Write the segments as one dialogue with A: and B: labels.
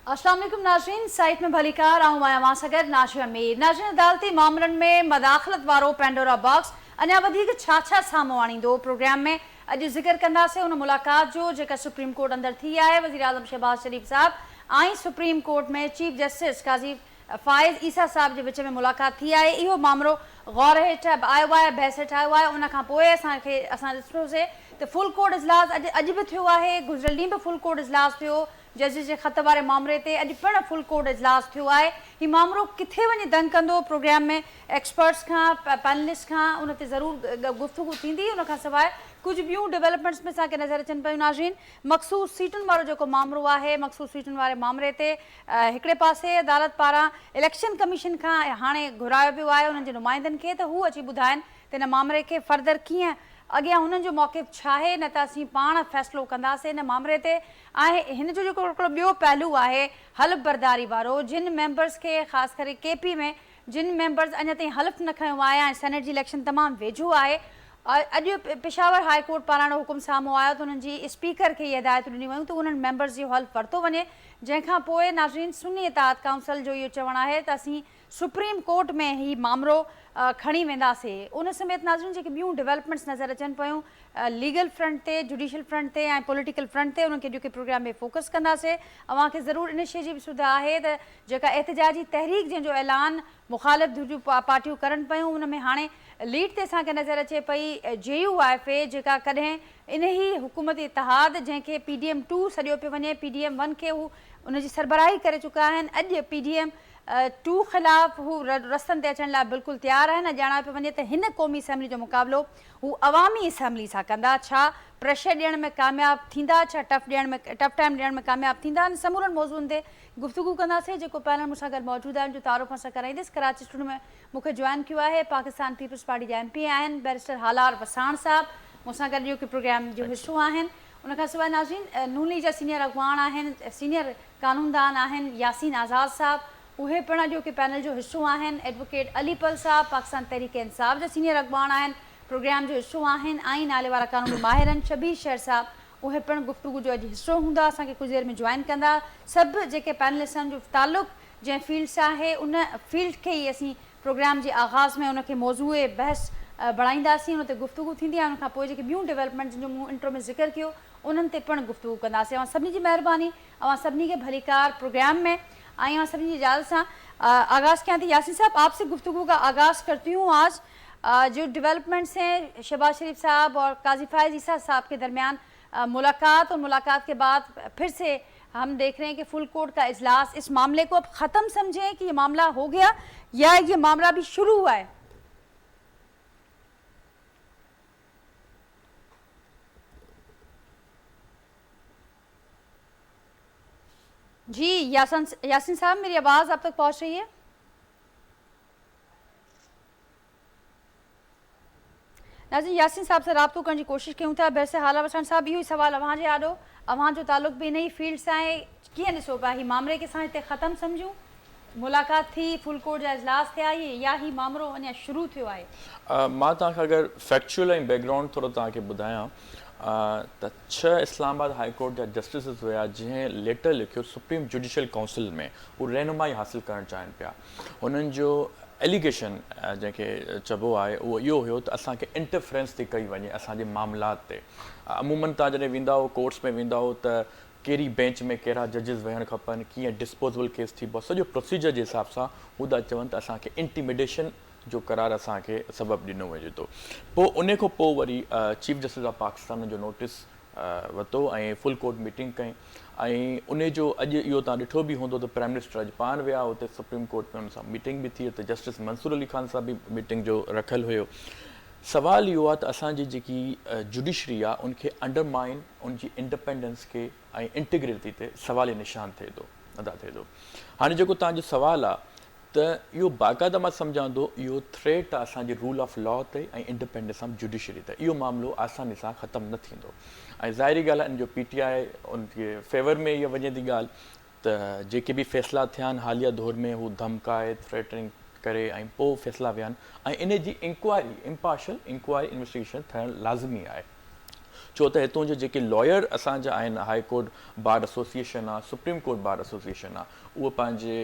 A: अस्सलाम वालेकुम नाज़रीन, साइट में भलीकार आऊं मां अवां सां गॾु नाशिर अमीर। नाज़रीन, अदालती मामलनि में मदाख़लत वारो पेंडोरा बॉक्स अञा वधीक छा साम्हूं आणींदो। प्रोग्राम में अॼु ज़िक्र कंदासीं उन मुलाक़ात जो जेका सुप्रीम कोर्ट अंदर थी आहे। वज़ीर आज़म शहबाज शरीफ साहब ऐं सुप्रीम कोर्ट में चीफ जस्टिस काज़ी फ़ाइज़ ईसा साहब जे विच में मुलाक़ात थी आहे। इहो मामिलो गौर हेठि आयो आहे, बहस हेठि आयो आहे। उन खां पोइ असां ॾिठोसीं त फुल कोर्ट इजलास अॼु बि थियो आहे। गुज़िरियल ॾींहुं बि फुल कोर्ट इजलास थियो जस्टिस जे ख़त वारे मामले ते। अॼु पिणु फुल कोर्ट इजलास थियो आहे। हीउ मामिलो किथे वञी दंग कंदो, प्रोग्राम में एक्सपर्ट्स खां पैनलिस्ट खां उन ते ज़रूरु गुफ़्तगू थींदी। उन खां सवाइ कुझु ॿियूं डेवलपमेंट्स में असांखे नज़र अचनि पियूं। नाज़रीन, मख़सूस सीटुनि वारो जेको मामिलो आहे, मख़सूस सीटुनि वारे मामले ते हिकिड़े पासे अदालत पारां इलेक्शन कमीशन खां हाणे घुरायो पियो आहे उन्हनि जे नुमाइंदनि खे त हू अची ॿुधाइनि त हिन मामले खे फर्दर कीअं अॻियां हुननि जो मौक़िफ़ छा आहे, न त असीं पाण फ़ैसिलो कंदासीं हिन मामले ते। ऐं हिन जो जेको हिकिड़ो ॿियो पहलू आहे हल्फ़ बरदारी वारो, जिन मेंबर्स खे ख़ासि करे केपी में जिन मेंबर्स अञा ताईं हल्फ़ न खयो आहे ऐं सेनेट जी इलेक्शन तमामु वेझो आहे। अॼु पेशावर हाई कोर्ट पारां हुकुम साम्हूं आयो त उन्हनि जी स्पीकर खे इहे हिदायतूं ॾिनियूं वयूं त उन्हनि मेंबर्स जो हल्फ़ वरितो वञे। जंहिंखां पोइ नाज़रीन, सुन्नी इताद काउंसिल जो इहो चवणु आहे त असीं सुप्रीम कोर्ट में हीउ मामिलो खणी वेंदासीं। उन समेत नाज़रीन, जेके ॿियूं डेवलपमेंट्स नज़र अचनि पियूं लीगल फ्रंट ते, जुडिशल फ्रंट ते ऐं पॉलिटिकल फ्रंट ते, उन्हनि खे जेके प्रोग्राम में फोकस कंदासीं। अव्हांखे ज़रूरु इन शइ जी बि सुधा आहे त जेका एहतिजाजी तहरीक जंहिंजो ऐलान मुख़ालिफ़ जूं पार्टियूं करनि पियूं, उन में हाणे लीड ते असांखे नज़र अचे पई JUIF जेका कॾहिं इन ई हुकूमती इतिहाद जंहिंखे PDM-2 सॾियो पियो वञे, PDM-1 खे हू उनजी सरबराही करे चुका आहिनि। अॼु PDM-2 ख़िलाफ़ हू रस्तनि ते अचण लाइ बिल्कुलु तयारु आहिनि। ॼाणा पियो वञे त हिन क़ौमी असैम्बली जो मुक़ाबिलो हू अवामी असैम्बली सां कंदा। छा प्रेशर ॾियण में कामयाबु थींदा, छा टफ टाइम ॾियण में कामयाबु थींदा? इन समूरनि मौज़ूअनि ते गुफ़्तगू कंदासीं। जेको पैनल मूंसां गॾु मौजूदु आहे उनजो तारुफ़ असां कराईंदसि। कराची स्टूडियो में मूंखे जॉइन कयो आहे पाकिस्तान पीपल्स पार्टी जा MP आहिनि बैरिस्टर हालार वसाण साहब, मूंसां गॾु इहो प्रोग्राम जो हिसो आहिनि। उनखां सवाइ नाज़रीन, नून लीग जा सीनियर अॻवान आहिनि, सीनियर कानूनदान आहिनि यासीन आज़ाद साहब, उहे पिणु अॼु के पैनल जो हिसो आहिनि। एडवोकेट अलीपल साहब पाकिस्तान तहरीक इंसाफ़ जा सीनियर अॻवान आहिनि, प्रोग्राम जो हिसो आहिनि। ऐं नाले वारा कानूनी माहिर आहिनि शबीर शेर साहब, उहे पिणु गुफ़्तगू जो अॼु हिसो हूंदा, असांखे कुझु देरि में जॉइन कंदा। सभु जेके पैनलिस्टनि जो तालुक़ु जंहिं फील्ड सां आहे उन फील्ड खे ई असीं प्रोग्राम जे आगाज़ में उनखे मौज़ूए बहस बढ़ाईंदासीं, उन ते गुफ़्तगू थींदी आहे। उनखां पोइ जेके ॿियूं डेवलपमेंट जिन जो मूं इंट्रो में ज़िक्र कयो उन्हनि ते पिणु गुफ़्तगू कंदासीं। अवां सभिनी जी महिरबानी, अवां सभिनी खे भलीकार प्रोग्राम में। आई अवां सभिनी जी इजाज़त सां आगाज़ किया थी। यासीन साहब, आपसे गुफ्तगू का आगाज़ करती हूँ। आज जो डेवलपमेंट्स हैं शहबाज शरीफ साहब और काजी फ़ाइज़ ईसा साहब के दरमियान मुलाकात, और मुलाकात के बाद फिर से हम देख रहे हैं कि फुल कोर्ट का इजलास, इस मामले को अब ख़त्म समझें कि ये मामला हो गया या ये मामला भी शुरू हुआ है? जी यासीन साहब, मेरी आवाज़ आप तक पहुंच रही है? नाज़रीन, यासीन साहब से राब्तो करण जी कोशिश कयूं था। बैरिस्टर हालार वसाण साहब, इहो ई सवाल अव्हां जे आॾो, अव्हां जो तालुक़ बि इन ई फील्ड सां आहे। कीअं ॾिसो पिया हीउ मामले खे असां हिते ख़त्म सम्झूं, मुलाक़ात थी, फुल कोर्ट जा इजलास थिया, या हीउ मामिलो अञा शुरू थियो आहे?
B: मां तव्हांखे अगरि फैक्चुअल ऐं बैकग्राउंड थोरो तव्हांखे ॿुधायां त 6 इस्लामाबाद हाई कोर्ट जा जस्टिसिस हुया जंहिं लेटर लिखियो सुप्रीम जुडिशल काउंसिल में, हू रहनुमाई हासिलु करणु चाहिनि पिया। हुननि जो एलिगेशन जंहिंखे चइबो आहे उहो इहो हुयो त असांखे इंटरफेरेंस थी कई वञे असांजे मामलात ते। अमूमन तव्हां जॾहिं वेंदा हो कोर्ट्स में वेंदा हो त कहिड़ी बेंच में कहिड़ा जजिस वेहणु खपनि, कीअं डिस्पोजेबल केस थींदो आहे, सॼो प्रोसीजर जे हिसाब सां हू था चवनि त असांखे इंटिमिडेशन जो करार असांखे सबबु ॾिनो वञे थो। पोइ उन खां पोइ वरी चीफ जस्टिस ऑफ पाकिस्तान जो नोटिस वरितो ऐं फुल कोर्ट मीटिंग कई। ऐं उन जो अॼु इहो तव्हां ॾिठो बि हूंदो त प्राइम मिनिस्टर अॼु पाण विया हुते सुप्रीम कोर्ट में, हुन सां मीटिंग बि थी, त जस्टिस मंसूर अली ख़ान सां बि मीटिंग जो रखियलु हुयो। सवाल इहो आहे त असांजी जेकी जुडिशरी आहे उनखे अंडरमाइन, उनजी इंडिपेंडेंस खे ऐं इंटीग्रिटी ते सवाल निशान थिए थो, अदा थिए थो। हाणे जेको तव्हांजो सवालु आहे त इहो बाक़ाइदा मां सम्झां थो इहो थ्रेट आहे असांजे रूल ऑफ लॉ ते ऐं इंडिपेंडेंस ऑफ जुडिशरी ते। इहो मामिलो आसानी सां ख़तमु न थींदो ऐं ज़ाहिरी ॻाल्हि आहे इन जो PTI उनखे फेवर में इहा वञे थी ॻाल्हि त जेके बि फ़ैसिला थिया आहिनि हालिया दौर में हू धमकाए थ्रेटनिंग करे ऐं पोइ फ़ैसिला विया आहिनि ऐं इन जी इंक्वायरी, इम्पार्शल इंक्वायरी इन्वेस्टिगेशन थियणु लाज़मी आहे। छो त हितों जे जेके लॉयर असांजा आहिनि, हाई कोर्ट बार एसोसिएशन आहे, सुप्रीम कोर्ट बार एसोसिएशन आहे, उहे पंहिंजे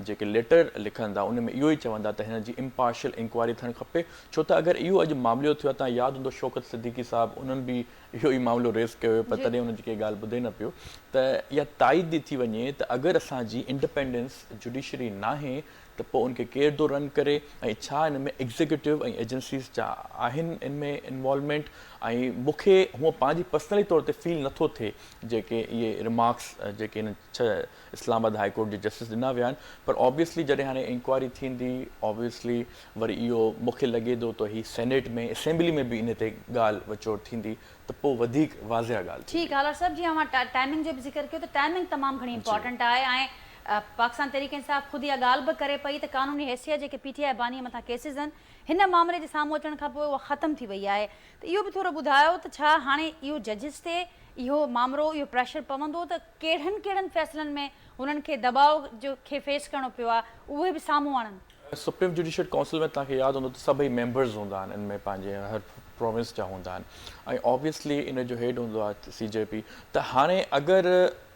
B: जेके लेटर लिखंदा उन में इहो ई चवंदा त हिन जी इम्पार्शियल इंक्वायरी थियणु खपे। छो त अगरि इहो अॼु मामिलो थियो आहे, तव्हां यादि हूंदो शौकत सिद्दीकी साहिबु, उन्हनि बि इहो ई मामिलो रेस कयो हुयो, पर तॾहिं उन्हनि जी के ॻाल्हि ॿुधे न पियो। त इहा ताईद थी वञे त अगरि असांजी इंडिपेंडेंस जुडिशरी नाहे त पोइ उनखे केरु थो रन करे, ऐं छा हिन में एग्ज़ीक्यूटिव ऐं एजेंसीज़ छा आहिनि इन में इन्वॉल्वमेंट। ऐं मूंखे हूअं पंहिंजी पर्सनली तौर ते फील नथो थिए जेके इहे रिमार्क्स जेके हिन छह इस्लामाबाद हाई कोर्ट जे जस्टिस ॾिना विया आहिनि, पर ऑब्वियसली जॾहिं हाणे इंक्वायरी थींदी, ऑब्वियसली वरी इहो मूंखे लॻे थो त हीअ सेनेट में असेंबली में बि इन ते ॻाल्हि वचोड़ थींदी त पोइ वधीक वाज़िया ॻाल्हि थींदी।
A: ठीकु हालार साहब, जीअं मां टाइमिंग जो बि ज़िक्र कयो त टाइमिंग तमामु घणी इंपॉर्टेंट आहे, ऐं पाकिस्तान तहरीक इंसाफ़ ख़ुदि इहा ॻाल्हि बि करे पई त क़ानूनी हैसियत जेके PTI बानीअ मथां केसिस आहिनि हिन मामले जे साम्हूं अचण खां पोइ उहा ख़तमु थी वई आहे। त इहो बि थोरो ॿुधायो त छा हाणे इहो जजिस ते इहो मामिलो, इहो प्रेशर पवंदो त कहिड़नि कहिड़नि फ़ैसिलनि में हुननि खे दबाव जो खे फेस करणो पियो आहे उहे बि साम्हूं आणनि?
B: सुप्रीम जुडिशियल काउंसिल में तव्हांखे यादि हूंदो त सभई मेंबर्स हूंदा आहिनि, इनमें पंहिंजे हर प्रोविंस जा हूंदा आहिनि, ऐं ऑब्वियसली इन जो हेड हूंदो आहे CJP। त हाणे अगरि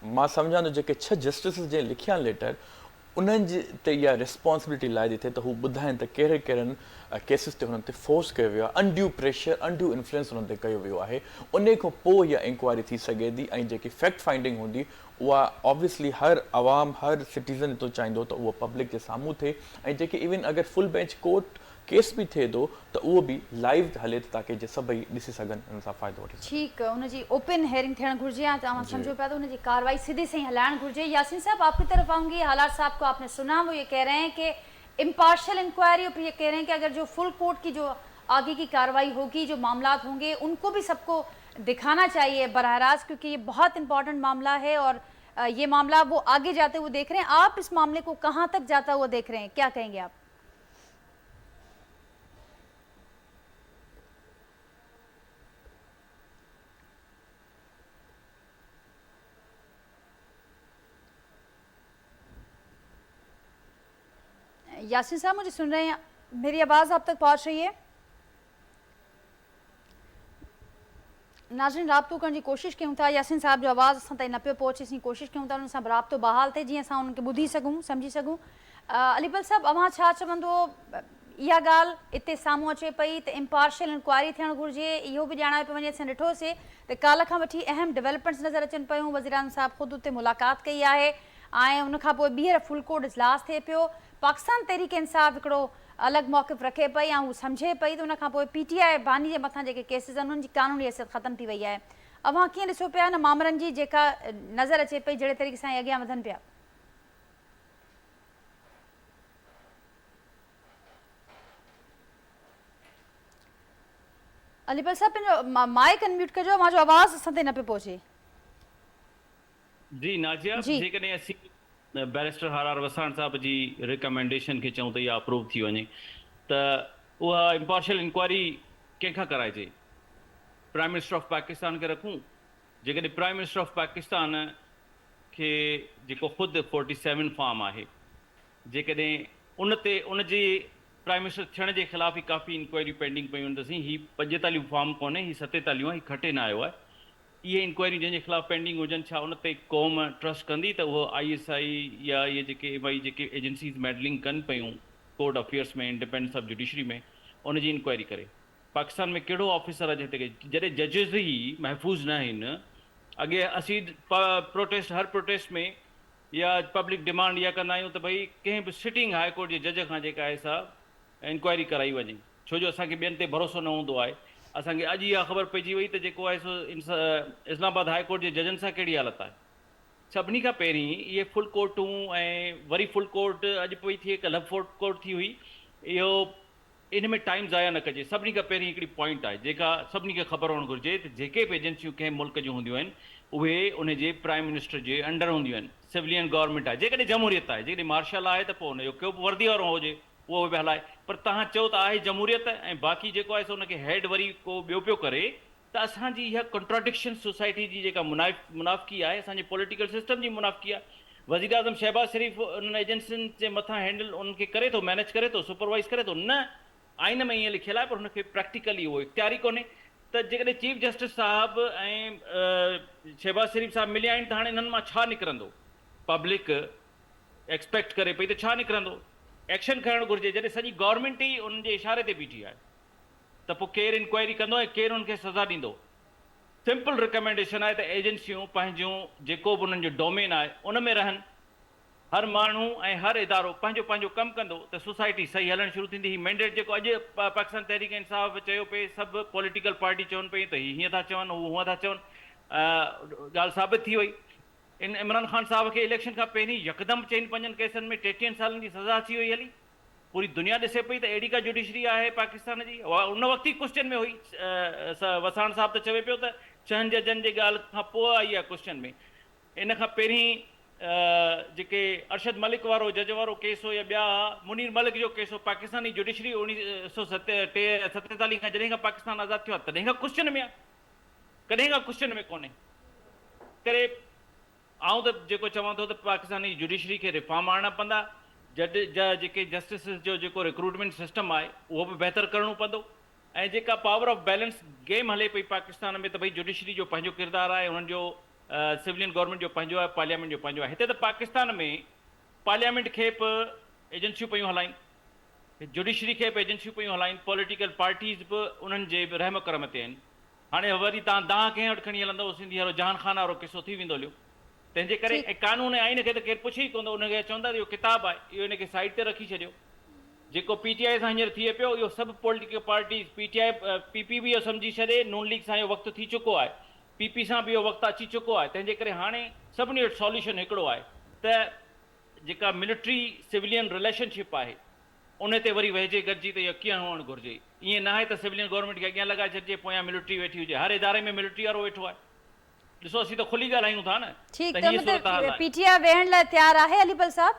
B: मां सम्झां थो जेके 6 जस्टिसिस जे लिखिया लेटर, उन्हनि जे ते इहा रिस्पॉन्सिबिलिटी लाइ थी थिए त हू ॿुधाइनि त कहिड़े कहिड़नि केसिस ते हुननि ते फोर्स कयो वियो आहे, अनड्यू प्रेशर, अनड्यू इन्फ्लुएंस हुननि ते कयो वियो आहे। उन खां पोइ इहा इंक्वायरी थी सघे थी, ऐं जेकी फैक्ट फाइंडिंग हूंदी उहा ऑब्वियसली हर आवाम, हर सिटीज़न हितो चाहींदो त उहो पब्लिक जे साम्हूं थिए, ऐं जेके इवन अगरि फुल बेंच कोर्ट केस बि थिए थो त उहो बि लाइव हले ताकि जे सभई ॾिसी सघनि, हुन सां फ़ाइदो वठी सघनि।
A: ठीकु, हुनजी ओपन हेयरिंग थियणु घुरिजे, या तव्हां सम्झो पिया तो हुनजी कार्रवाई सीधे से ही हलाइणु घुरिजे। यासीन साहब, आपकी तरफ आऊंगी। हालार साहब को आपने सुना, वो ये कह रहे हैं कि इम्पार्शियल इंक्वायरी, और ये कह रहे हैं कि अगर जो फुल कोर्ट की जो आगे की कार्रवाई होगी, जो मामला होंगे उनको भी सबको दिखाना चाहिए बरह रास्त, क्योंकि ये बहुत इंपॉर्टेंट मामला है और ये मामला वो आगे जाते हुए देख रहे हैं। आप इस मामले को कहाँ तक जाता हुआ देख रहे हैं, क्या कहेंगे आप? यासीन साहब मुझे सुन रहे हैं? मेरी आवाज़ आप तक पहुंच रही है? नाज़रीन, राब्तो करण जी कोशिशि कयूं था। यासीन साहब जो आवाज़ असां ताईं न पियो पहुचे, असीं कोशिशि कयूं था उन सां राब्तो बहाल थिए जीअं असां उन्हनि खे ॿुधी सघूं, सम्झी सघूं। अलीपल साहब, अवां छा चवंदो? इहा ॻाल्हि हिते साम्हूं अचे पई त इम्पार्शियल इंक्वायरी थियणु घुरिजे, इहो बि ॼाणायो पियो वञे। असां ॾिठोसीं त काल्ह खां वठी अहम डेवलपमेंट्स नज़र अचनि पियूं। वज़ीर आज़म साहब ख़ुदि उते मुलाक़ात कई आहे, ऐं उनखां पोइ ॿीहर फुल कोर्ट इजलास थिए पियो। पाकिस्तान तहरीक इंसाफ़ हिकिड़ो अलॻि मौक़िफ़ रखे पई, ऐं हू सम्झे पई त उनखां पोइ PTI बानी जे मथां जेके केसिस आहिनि उन्हनि जी कानूनी हैसियत ख़तमु थी वई आहे। अवां कीअं ॾिसो पिया न मामलनि जी जेका नज़र अचे पई, जहिड़े तरीक़े सां अॻियां वधनि पिया? अलीपल साहब, पंहिंजो माइक अनम्यूट कजो, मुंहिंजो आवाज़ असां ताईं न पियो पहुचे।
C: जी नाजिया, जेकॾहिं असीं बैरिस्टर हारार वसाण साहब जी रिकमेंडेशन खे चऊं त इहा अप्रूव थी वञे त उहा इम्पार्शियल इंक्वायरी कंहिंखां कराइजे? प्राइम मिनिस्टर ऑफ पाकिस्तान खे रखूं? जेकॾहिं प्राइम मिनिस्टर ऑफ पाकिस्तान खे जेको ख़ुदि 47 फॉर्म आहे, जेकॾहिं उन ते उनजे प्राइम मिनिस्टर थियण जे ख़िलाफ़ ई काफ़ी इंक्वायरी पेंडिंग पयूं आहिनि, त हीउ 45 फॉर्म कोन्हे, हीउ 47 आहे, हीउ खटे न आयो आहे। इहे इंक्वायरी जंहिंजे ख़िलाफ़ पेंडिंग हुजनि, छा उन ते क़ौम ट्रस्ट कंदी त उहो ISI या इहे जेके भई जेके एजेंसीज़ मेडलिंग कनि पियूं कोर्ट अफेयर्स में, इंडिपेंडेंस ऑफ जुडिशरी में, उनजी इंक्वायरी करे? पाकिस्तान में कहिड़ो ऑफिसर आहे जिते जॾहिं जजिस ई महफ़ूज़ न आहिनि? अॻे असीं प्रोटेस्ट, हर प्रोटेस्ट में या पब्लिक डिमांड इहा कंदा आहियूं त भई कंहिं बि सिटिंग हाई कोर्ट जे जज खां जेका आहे सा इंक्वायरी कराई वञे, छो जो असांखे ॿियनि ते भरोसो न हूंदो आहे। असांखे अॼु इहा ख़बर पइजी वई त जेको आहे सो इस्लामाबाद हाई कोर्ट जे जजनि सां कहिड़ी हालत आहे। सभिनी खां पहिरीं इहे फुल कोर्टूं ऐं वरी फुल कोर्ट अॼु पई थिए, कल्ह फुल कोर्ट थी हुई, इहो इन में टाइम ज़ाया न कजे। सभिनी खां पहिरीं हिकिड़ी पॉइंट आहे जेका सभिनी खे ख़बर हुअणु घुरिजे त जेके बि एजेंसियूं कंहिं मुल्क जूं हूंदियूं आहिनि उहे उन जे प्राइम मिनिस्टर जे अंडर हूंदियूं आहिनि। सिविलियन गवर्नमेंट आहे, जेकॾहिं जमहूरियत आहे, जेकॾहिं मार्शल आहे त पोइ हुनजो को बि वर्दी वारो हुजे उहो बि हलाए, पर तव्हां चओ त आहे जमहूरियत ऐं बाक़ी जेको आहे सो हुनखे हेड वरी को ॿियो पियो करे, त असांजी इहा कॉन्ट्राडिक्शन सोसाइटी जी जेका मुनाफ़िकी आहे, असांजे पॉलिटिकल सिस्टम जी मुनाफ़िकी आहे। वज़ीर आज़म शहबाज शरीफ़ उन्हनि एजेंसियुनि जे मथां हैंडल उन्हनि खे करे थो, मैनेज करे थो, सुपरवाइज़ करे थो। न आइन में ईअं लिखियलु आहे, पर हुनखे प्रैक्टिकली उहो इख्तियारी कोन्हे। त जेकॾहिं चीफ जस्टिस साहब ऐं शहबाज शरीफ़ साहब मिलिया आहिनि त हाणे हिननि मां छा निकिरंदो, पब्लिक एक्सपेक्ट करे पई त छा निकिरंदो। एक्शन खणणु घुरिजे। जॾहिं सॼी गवर्नमेंट ई उन्हनि जे इशारे ते बीठी आहे त पोइ केरु इंक्वायरी कंदो ऐं केरु उनखे सज़ा ॾींदो। सिंपल रिकमेंडेशन आहे त एजेंसियूं पंहिंजूं जेको बि उन्हनि जो डोमेन आहे उन में रहनि। हर माण्हू ऐं हर इदारो पंहिंजो पंहिंजो कमु कंदो त सोसाइटी सही हलणु शुरू थींदी। ही मैंडेट जेको अॼु पाकिस्तान तहरीक इंसाफ़ चयो पई, सभु पॉलिटिकल पार्टी चवनि पई त हीअं था चवनि, हू हूअं था चवनि, ॻाल्हि साबित थी वई। इमरान ख़ान साहब खे इलेक्शन खां पहिरीं यकदमि 4-5 केसनि में 33 सालनि जी सज़ा अची वई हली। पूरी दुनिया ॾिसे पई त एॾी का जुडिशरी आहे पाकिस्तान जी। उन वक़्तु ई क्वेश्चन में हुई। वसाण साहब त चवे पियो त 6 जजनि जे ॻाल्हि खां पोइ आई आहे क्वेश्चन में। इन खां पहिरीं जेके अरशद मलिक वारो जज वारो केस हो या ॿिया मुनीर मलिक जो केस हो, पाकिस्तानी जुडिशरी 1947 खां जॾहिं खां पाकिस्तान आज़ादु थियो आहे तॾहिं खां क्वेश्चन में आहे, कॾहिं खां क्वेश्चन में कोन्हे। करे आउं त जेको चवां थो त पाकिस्तानी जुडिशरी खे रिफॉर्म आणणा पवंदा। जेके जस्टिस जो जेको रिक्रूटमेंट सिस्टम आहे उहो बि बहितर करणो पवंदो। ऐं जेका पावर ऑफ बैलेंस गेम हले पई पाकिस्तान में त भई जुडिशरी जो पंहिंजो किरदारु आहे, उन्हनि जो सिविलियन गवर्नमेंट जो पंहिंजो आहे, पार्लियामेंट जो पंहिंजो आहे। हिते त पाकिस्तान में पार्लियामेंट खे बि एजेंसियूं पियूं हलाइनि, जुडिशरी खे बि एजेंसियूं पियूं हलाइनि, पॉलिटिकल पार्टीज़ बि उन्हनि जे बि रहम करम ते आहिनि। हाणे वरी तव्हां दांह कंहिं वटि खणी हलंदव, सिंधी वारो जहान खान वारो किसो थी वेंदो हलियो। तंहिंजे करे ऐं कानून आइन खे त केरु पुछे ई कोन थो। उनखे चवंदा इहो किताबु आहे, इहो इनखे साइड ते रखी छॾियो। जेको PTI सां हींअर थिए पियो, इहो सभु पॉलिटिकल पार्टीज़ PP बि इहो सम्झी छॾे, नून लीग सां इहो वक़्तु थी चुको आहे, PP सां बि इहो वक़्तु अची चुको आहे। तंहिंजे करे हाणे सभिनी वटि सॉल्यूशन हिकिड़ो आहे त जेका मिलिट्री सिविलियन रिलेशनशिप आहे उन ते वरी वेहिजे गॾिजी त इहो कीअं हुअणु घुरिजे। ईअं न आहे त सिविलियन गवर्नमेंट खे अॻियां लॻाए छॾिजे, पोयां मिलिट्री वेठी हुजे। हर इदारे में मिलिट्री वारो वेठो आहे। ॾिसो असीं त खुली ॻाल्हायूं था न।
A: ठीक त मतलब PTI वेहण लाइ तयार आहे अलीपल साहब?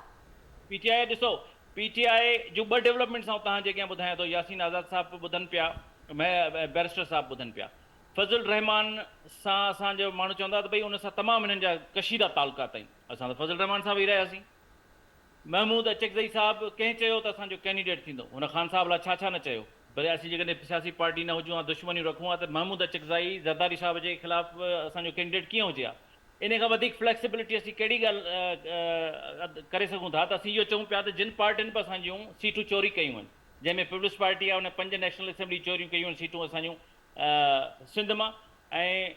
C: PTI ॾिसो, PTI जो ॿ डेवलपमेंट्स आऊं तव्हां जेके ॿुधायां थो, यासीन आज़ाद साहब ॿुधनि पिया, बैरिस्टर साहब ॿुधनि पिया। फज़ल रहमान सां असांजो माण्हू चवंदा त भई उन सां तमामु हिननि जा कशीदा तालुकात आहिनि। असां त फज़ल रहमान सां वेही रहियासीं। महमूद अचकज़ई साहब कंहिं चयो त असांजो कैंडिडेट थींदो, हुन ख़ान साहब लाइ छा छा न चयो। भले असीं जेकॾहिं सियासी पार्टी न हुजूं हां, दुश्मनियूं रखूं हां, त महमूद अचकज़ई ज़रदारी साहब जे ख़िलाफ़ असांजो कैंडिडेट कीअं हुजे हा। इन खां वधीक फ्लैक्सिबिलिटी असीं कहिड़ी ॻाल्हि करे सघूं था त असीं इहो चऊं पिया त जिन पार्टियुनि बि असांजूं सीटूं चोरी कयूं आहिनि, जंहिंमें पीपुल्स पार्टी आहे उन 5 नेशनल असेंबली चोरियूं कयूं आहिनि सीटूं असांजूं सिंध मां, ऐं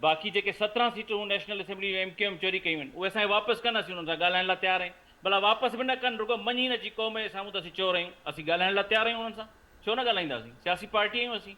C: बाक़ी जेके 17 सीटूं नेशनल असेंबली MQM चोरी कयूं आहिनि उहे असांखे वापसि कनि। असीं उन्हनि सां ॻाल्हाइण लाइ तयारु आहियूं। भला वापसि बि न कनि, रुगो मञी न अची क़ौम जे साम्हूं त असीं चोर आहियूं, असीं ॻाल्हाइण लाइ तयारु आहियूं उन्हनि सां। छो न ॻाल्हाईंदासीं, सियासी पार्टी आहियूं असीं।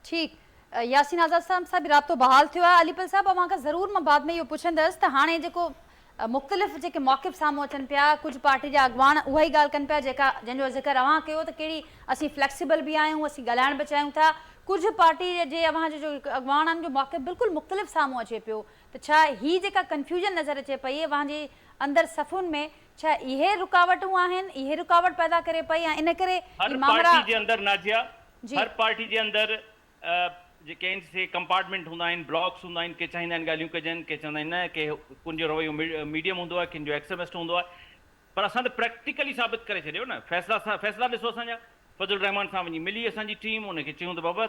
A: ठीक, यासीन आज़ाद साहब सां बि राब्तो बहाल थियो आहे। अलीपल साहब अवां खां ज़रूर मां बाद में इहो पुछंदसि त हाणे जेको मुख़्तलिफ़ जेके मौक़िफ़ साम्हूं अचनि पिया, कुझु पार्टी जा अॻवान उहा ई ॻाल्हि कनि पिया जंहिंजो ज़िक्र अवां कयो त कहिड़ी असीं फ्लैक्सिबल बि आहियूं, असीं ॻाल्हाइण बि चाहियूं था। कुझु पार्टी जे अवां जो अॻवान आहिनि जो मौक़िफ़ बिल्कुलु मुख़्तलिफ़ साम्हूं अचे पियो। त छा ही जेका कंफ्यूजन नज़र अचे पई अवां जे अंदरि सफ़ुनि में, छा इहे रुकावटूं आहिनि, इहे रुकावट पैदा करे पई ऐं इन करे
C: हर पार्टी जे अंदरि नाज़िया, हर पार्टी जे अंदरि जेके आहिनि से कंपार्टमेंट हूंदा आहिनि, ब्लॉक्स हूंदा आहिनि। के चाहींदा आहिनि ॻाल्हियूं कजनि, के चवंदा आहिनि न, के कुंहिंजो रवैयो मीडियम हूंदो आहे, कंहिंजो एक्सट्रीमिस्ट हूंदो आहे। पर असां त प्रैक्टिकली साबित करे छॾियो न। फ़ैसिला ॾिसो असांजा। फज़ल रहमान सां वञी मिली असांजी टीम, उनखे चयूं त बाबा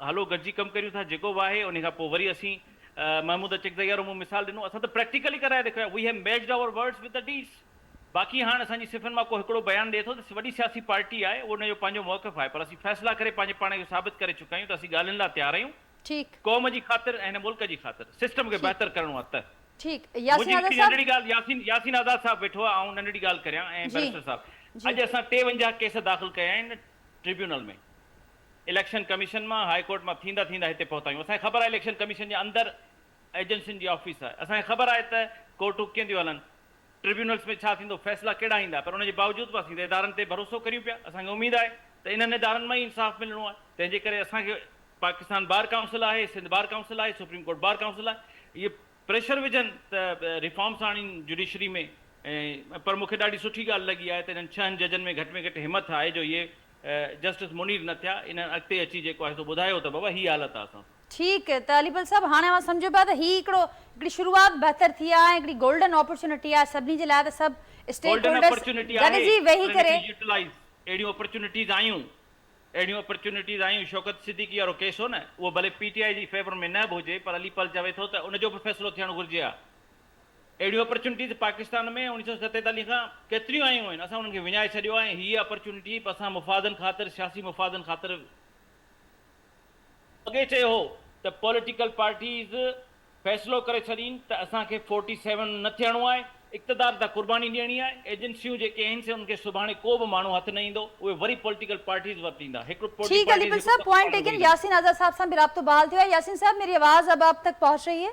C: हलो गॾिजी कमु करियूं था, जेको बि आहे। उन खां पोइ वरी असीं महमूद अचकज़ई वारो मूं मिसाल ॾिनो, असां त प्रैक्टिकली कराए ॾेखारियो। We have matched our words with the deeds. बाक़ी हाणे असांजी सिफ़नि मां को हिकिड़ो बयानु ॾिए थो त वॾी सियासी पार्टी आहे, उनजो पंहिंजो मौक़िफ़ आहे, पर असीं फ़ैसिला करे पंहिंजे पाण खे साबित करे चुका आहियूं त असीं ॻाल्हियुनि लाइ तयारु आहियूं।
A: ठीक,
C: क़ौम जी ख़ातिर ऐं हिन मुल्क जी ख़ातिर सिस्टम खे बहितर करणो आहे। त
A: ठीक,
C: नंढड़ी ॻाल्हि यासीन आज़ाद साहब वेठो आहे, ऐं नंढड़ी ॻाल्हि करियां। ऐं बैरिस्टर साहब, अॼु असां 53 केस दाख़िल कया आहिनि ट्रिब्यूनल में, इलेक्शन कमीशन मां, हाई कोर्ट मां थींदा थींदा हिते पहुता आहियूं। असांखे ख़बर आहे इलेक्शन कमीशन जे अंदरि एजेंसियुनि जी ऑफिस आहे, असांखे ख़बर आहे त कोर्टूं कीअं थियूं हलनि, ट्रिब्यूनल्स में छा थींदो, फ़ैसिला कहिड़ा ईंदा। पर उनजे बावजूदि बि असीं त इदारनि ते भरोसो करियूं पिया। असांखे उमेदु आहे त इन्हनि इदारनि मां ई इंसाफ़ मिलणो आहे। तंहिंजे करे असांखे पाकिस्तान बार काउंसिल आहे, सिंध बार काउंसिल आहे, सुप्रीम कोर्ट बार काउंसिल आहे, इहे प्रेशर विझनि त रिफॉर्म्स आणीनि जुडिशरी में। ऐं पर मूंखे ॾाढी सुठी ॻाल्हि लॻी आहे त इन्हनि 6 जजनि में घटि हिमत आहे जो इहे जस्टिस मुनीर न थिया। इन्हनि अॻिते अची जेको आहे सो ॿुधायो त बाबा हीअ हालत आहे असां।
A: ठीक है, त अलीपल साहब हाणे मां सम्झो पिया त ही हिकिड़ी शुरूआत बहितर थी आहे, हिकिड़ी गोल्डन अपॉर्चुनिटी आहे सभिनी जे लाइ त सभु स्टेक होल्डर्स गॾिजी वेही करे
C: अहिड़ियूं अपॉर्चुनिटीज़ आयूं अहिड़ियूं अपॉर्चुनिटीज़ आयूं। शौकत सिद्दीकी वारो केस हो न, उहो भले पीटीआई जी फेवर में न बि हुजे, पर अलीपल चवे थो त उनजो बि फ़ैसिलो थियणु घुरिजे हा। अहिड़ियूं अपॉर्चुनिटीज़ पाकिस्तान में 1947 खां केतिरियूं आयूं आहिनि, असां उन्हनि खे विञाए छॾियो आहे। हीअ अपॉर्चुनिटी असां मुफ़ादनि ख़ातिर, सियासी मुफ़ादनि ख़ातिर अॻे चयो हो त पॉलिटिकल पार्टीज़ फ़ैसिलो करे छॾीनि त असांखे 47 न थियणो आहे, इक़्तिदार त क़ुर्बानी ॾियणी आहे। एजेंसियूं जेके आहिनि से उनखे सुभाणे को बि माण्हू हथ न ईंदो, उहे वरी पॉलिटिकल पार्टीज़ वटि ईंदा।
A: ठीक है अलीपल साहब, पॉइंट टेकन। यासीन आजाद साहब से भी राब्तो बहाल थियो है। यासीन साहब, मेरी आवाज अब आप तक पहुंच रही है?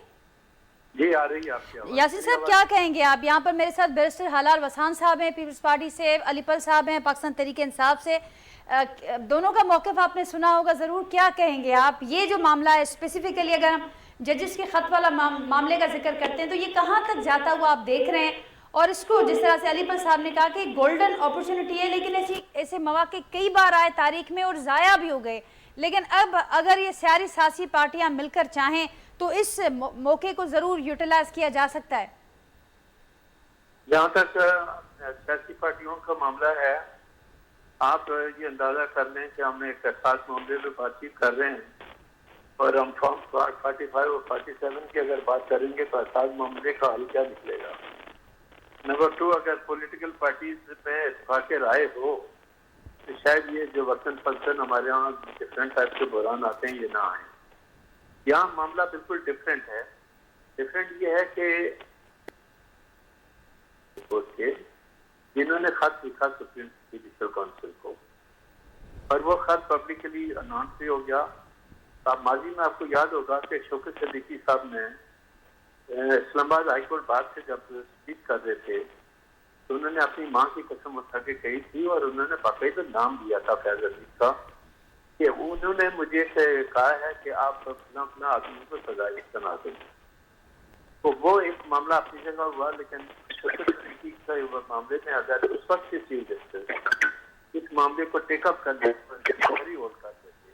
D: जी आ रही है आपकी आवाज।
A: यासीन साहब, क्या कहेंगे आप? यहाँ पर मेरे साथ बैरिस्टर हालार वसान साहब हैं पीपल्स पार्टी से, अलीपल साहब हैं पाकिस्तान तहरीक इंसाफ से। दोनों का मौक़िफ़ आपने सुना होगा ज़रूर, क्या कहेंगे आप? ये जो मामला है स्पेसिफिकली, अगर हम जजेस के ख़त वाला मामले का जिक्र करते हैं तो ये कहाँ तक जाता हुआ आप देख रहे हैं? और इसको जिस तरह से अलीपल साहब ने कहा कि गोल्डन अपॉर्चुनिटी है, लेकिन ऐसे मौके कई बार आए तारीख में और ज़ाया भी हो गए। लेकिन अब अगर ये सारी सियासी पार्टियां मिलकर चाहें तो इस मौके को ज़रूर यूटिलाइज किया जा सकता है।
D: जहाँ तक सियासी पार्टियों का मामला है, आप ये अंदाजा कर लें कि हम एक खास मामले में बातचीत कर रहे हैं और हम फॉर्म 45 और 47 की अगर बात करेंगे तो खास मामले का हल क्या निकलेगा। नंबर 2, अगर पॉलिटिकल पार्टीज में इत्तेफाक राय हो तो शायद ये जो वतन फंक्शन हमारे यहाँ डिफरेंट टाइप के बुरान आते हैं ये ना आए। यहाँ मामला बिल्कुल डिफरेंट है। डिफरेंट ये है कि जिन्होंने खत लिखा सुप्रीम जुडिशल काउंसिल को और वो खत पब्लिकली अनाउंस भी हो गया। अब माजी में आपको याद होगा कि शौकत सिद्दीकी साहब ने इस्लामाबाद हाईकोर्ट बार से जब स्पीच कर रहे थे तो उन्होंने अपनी माँ की कसम उठा के कही थी और उन्होंने बाकायदा नाम दिया था फैज अली का कि उन्होंने मुझे से कहा है कि आप अपना अपना आदमी को सजा सुना दें। तो वो एक मामला अपनी जगह हुआ, लेकिन मामले में अगर उस वक्त की चीज इस मामले को टेकअप करने होल्ड करते थे,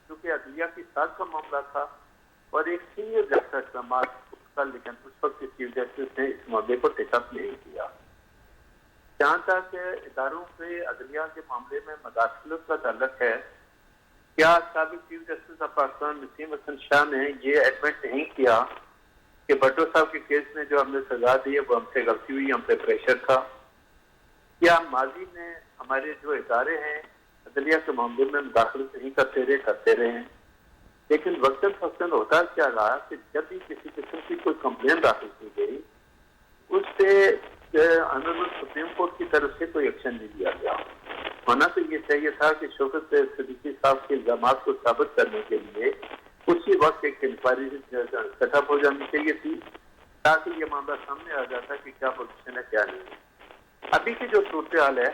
D: क्योंकि अदलिया की साथ का मामला था और एक सीनियर जस्टिस समाज का, लेकिन उस वक्त की चीफ जस्टिस ने इस मामले को टेकअप नहीं किया। जहाँ तक इदारों पे अदलिया के मामले में मदाखलत का ताल्लुक है, क्या साबिक chief justice of Pakistan Naseem Hassan Shah ने ये एडमिट नहीं किया कि भट्टो साहब के केस में जो हमने सजा दी है वो हमसे गलती हुई, हम पे प्रेशर था? क्या माजी में हमारे जो इदारे हैं अदलिया के मामले में मुदाखलत नहीं करते रहे हैं? लेकिन वक्तन फक्तन होता क्या रहा कि जब भी किसी किस्म की कोई कंप्लेन दाखिल की गई उस पे ऑनरेबल सुप्रीम कोर्ट की तरफ से कोई एक्शन नहीं लिया गया। होना तो ये चाहिए था कि शौकत सिद्दीकी साहब के इल्जाम को साबित करने के लिए उसी वक्त एक इंक्वायरी सेटअप हो जानी चाहिए थी ताकि ये मामला सामने आ जाता कि क्या पोजीशन है क्या नहीं। अभी की जो सूरत हाल है,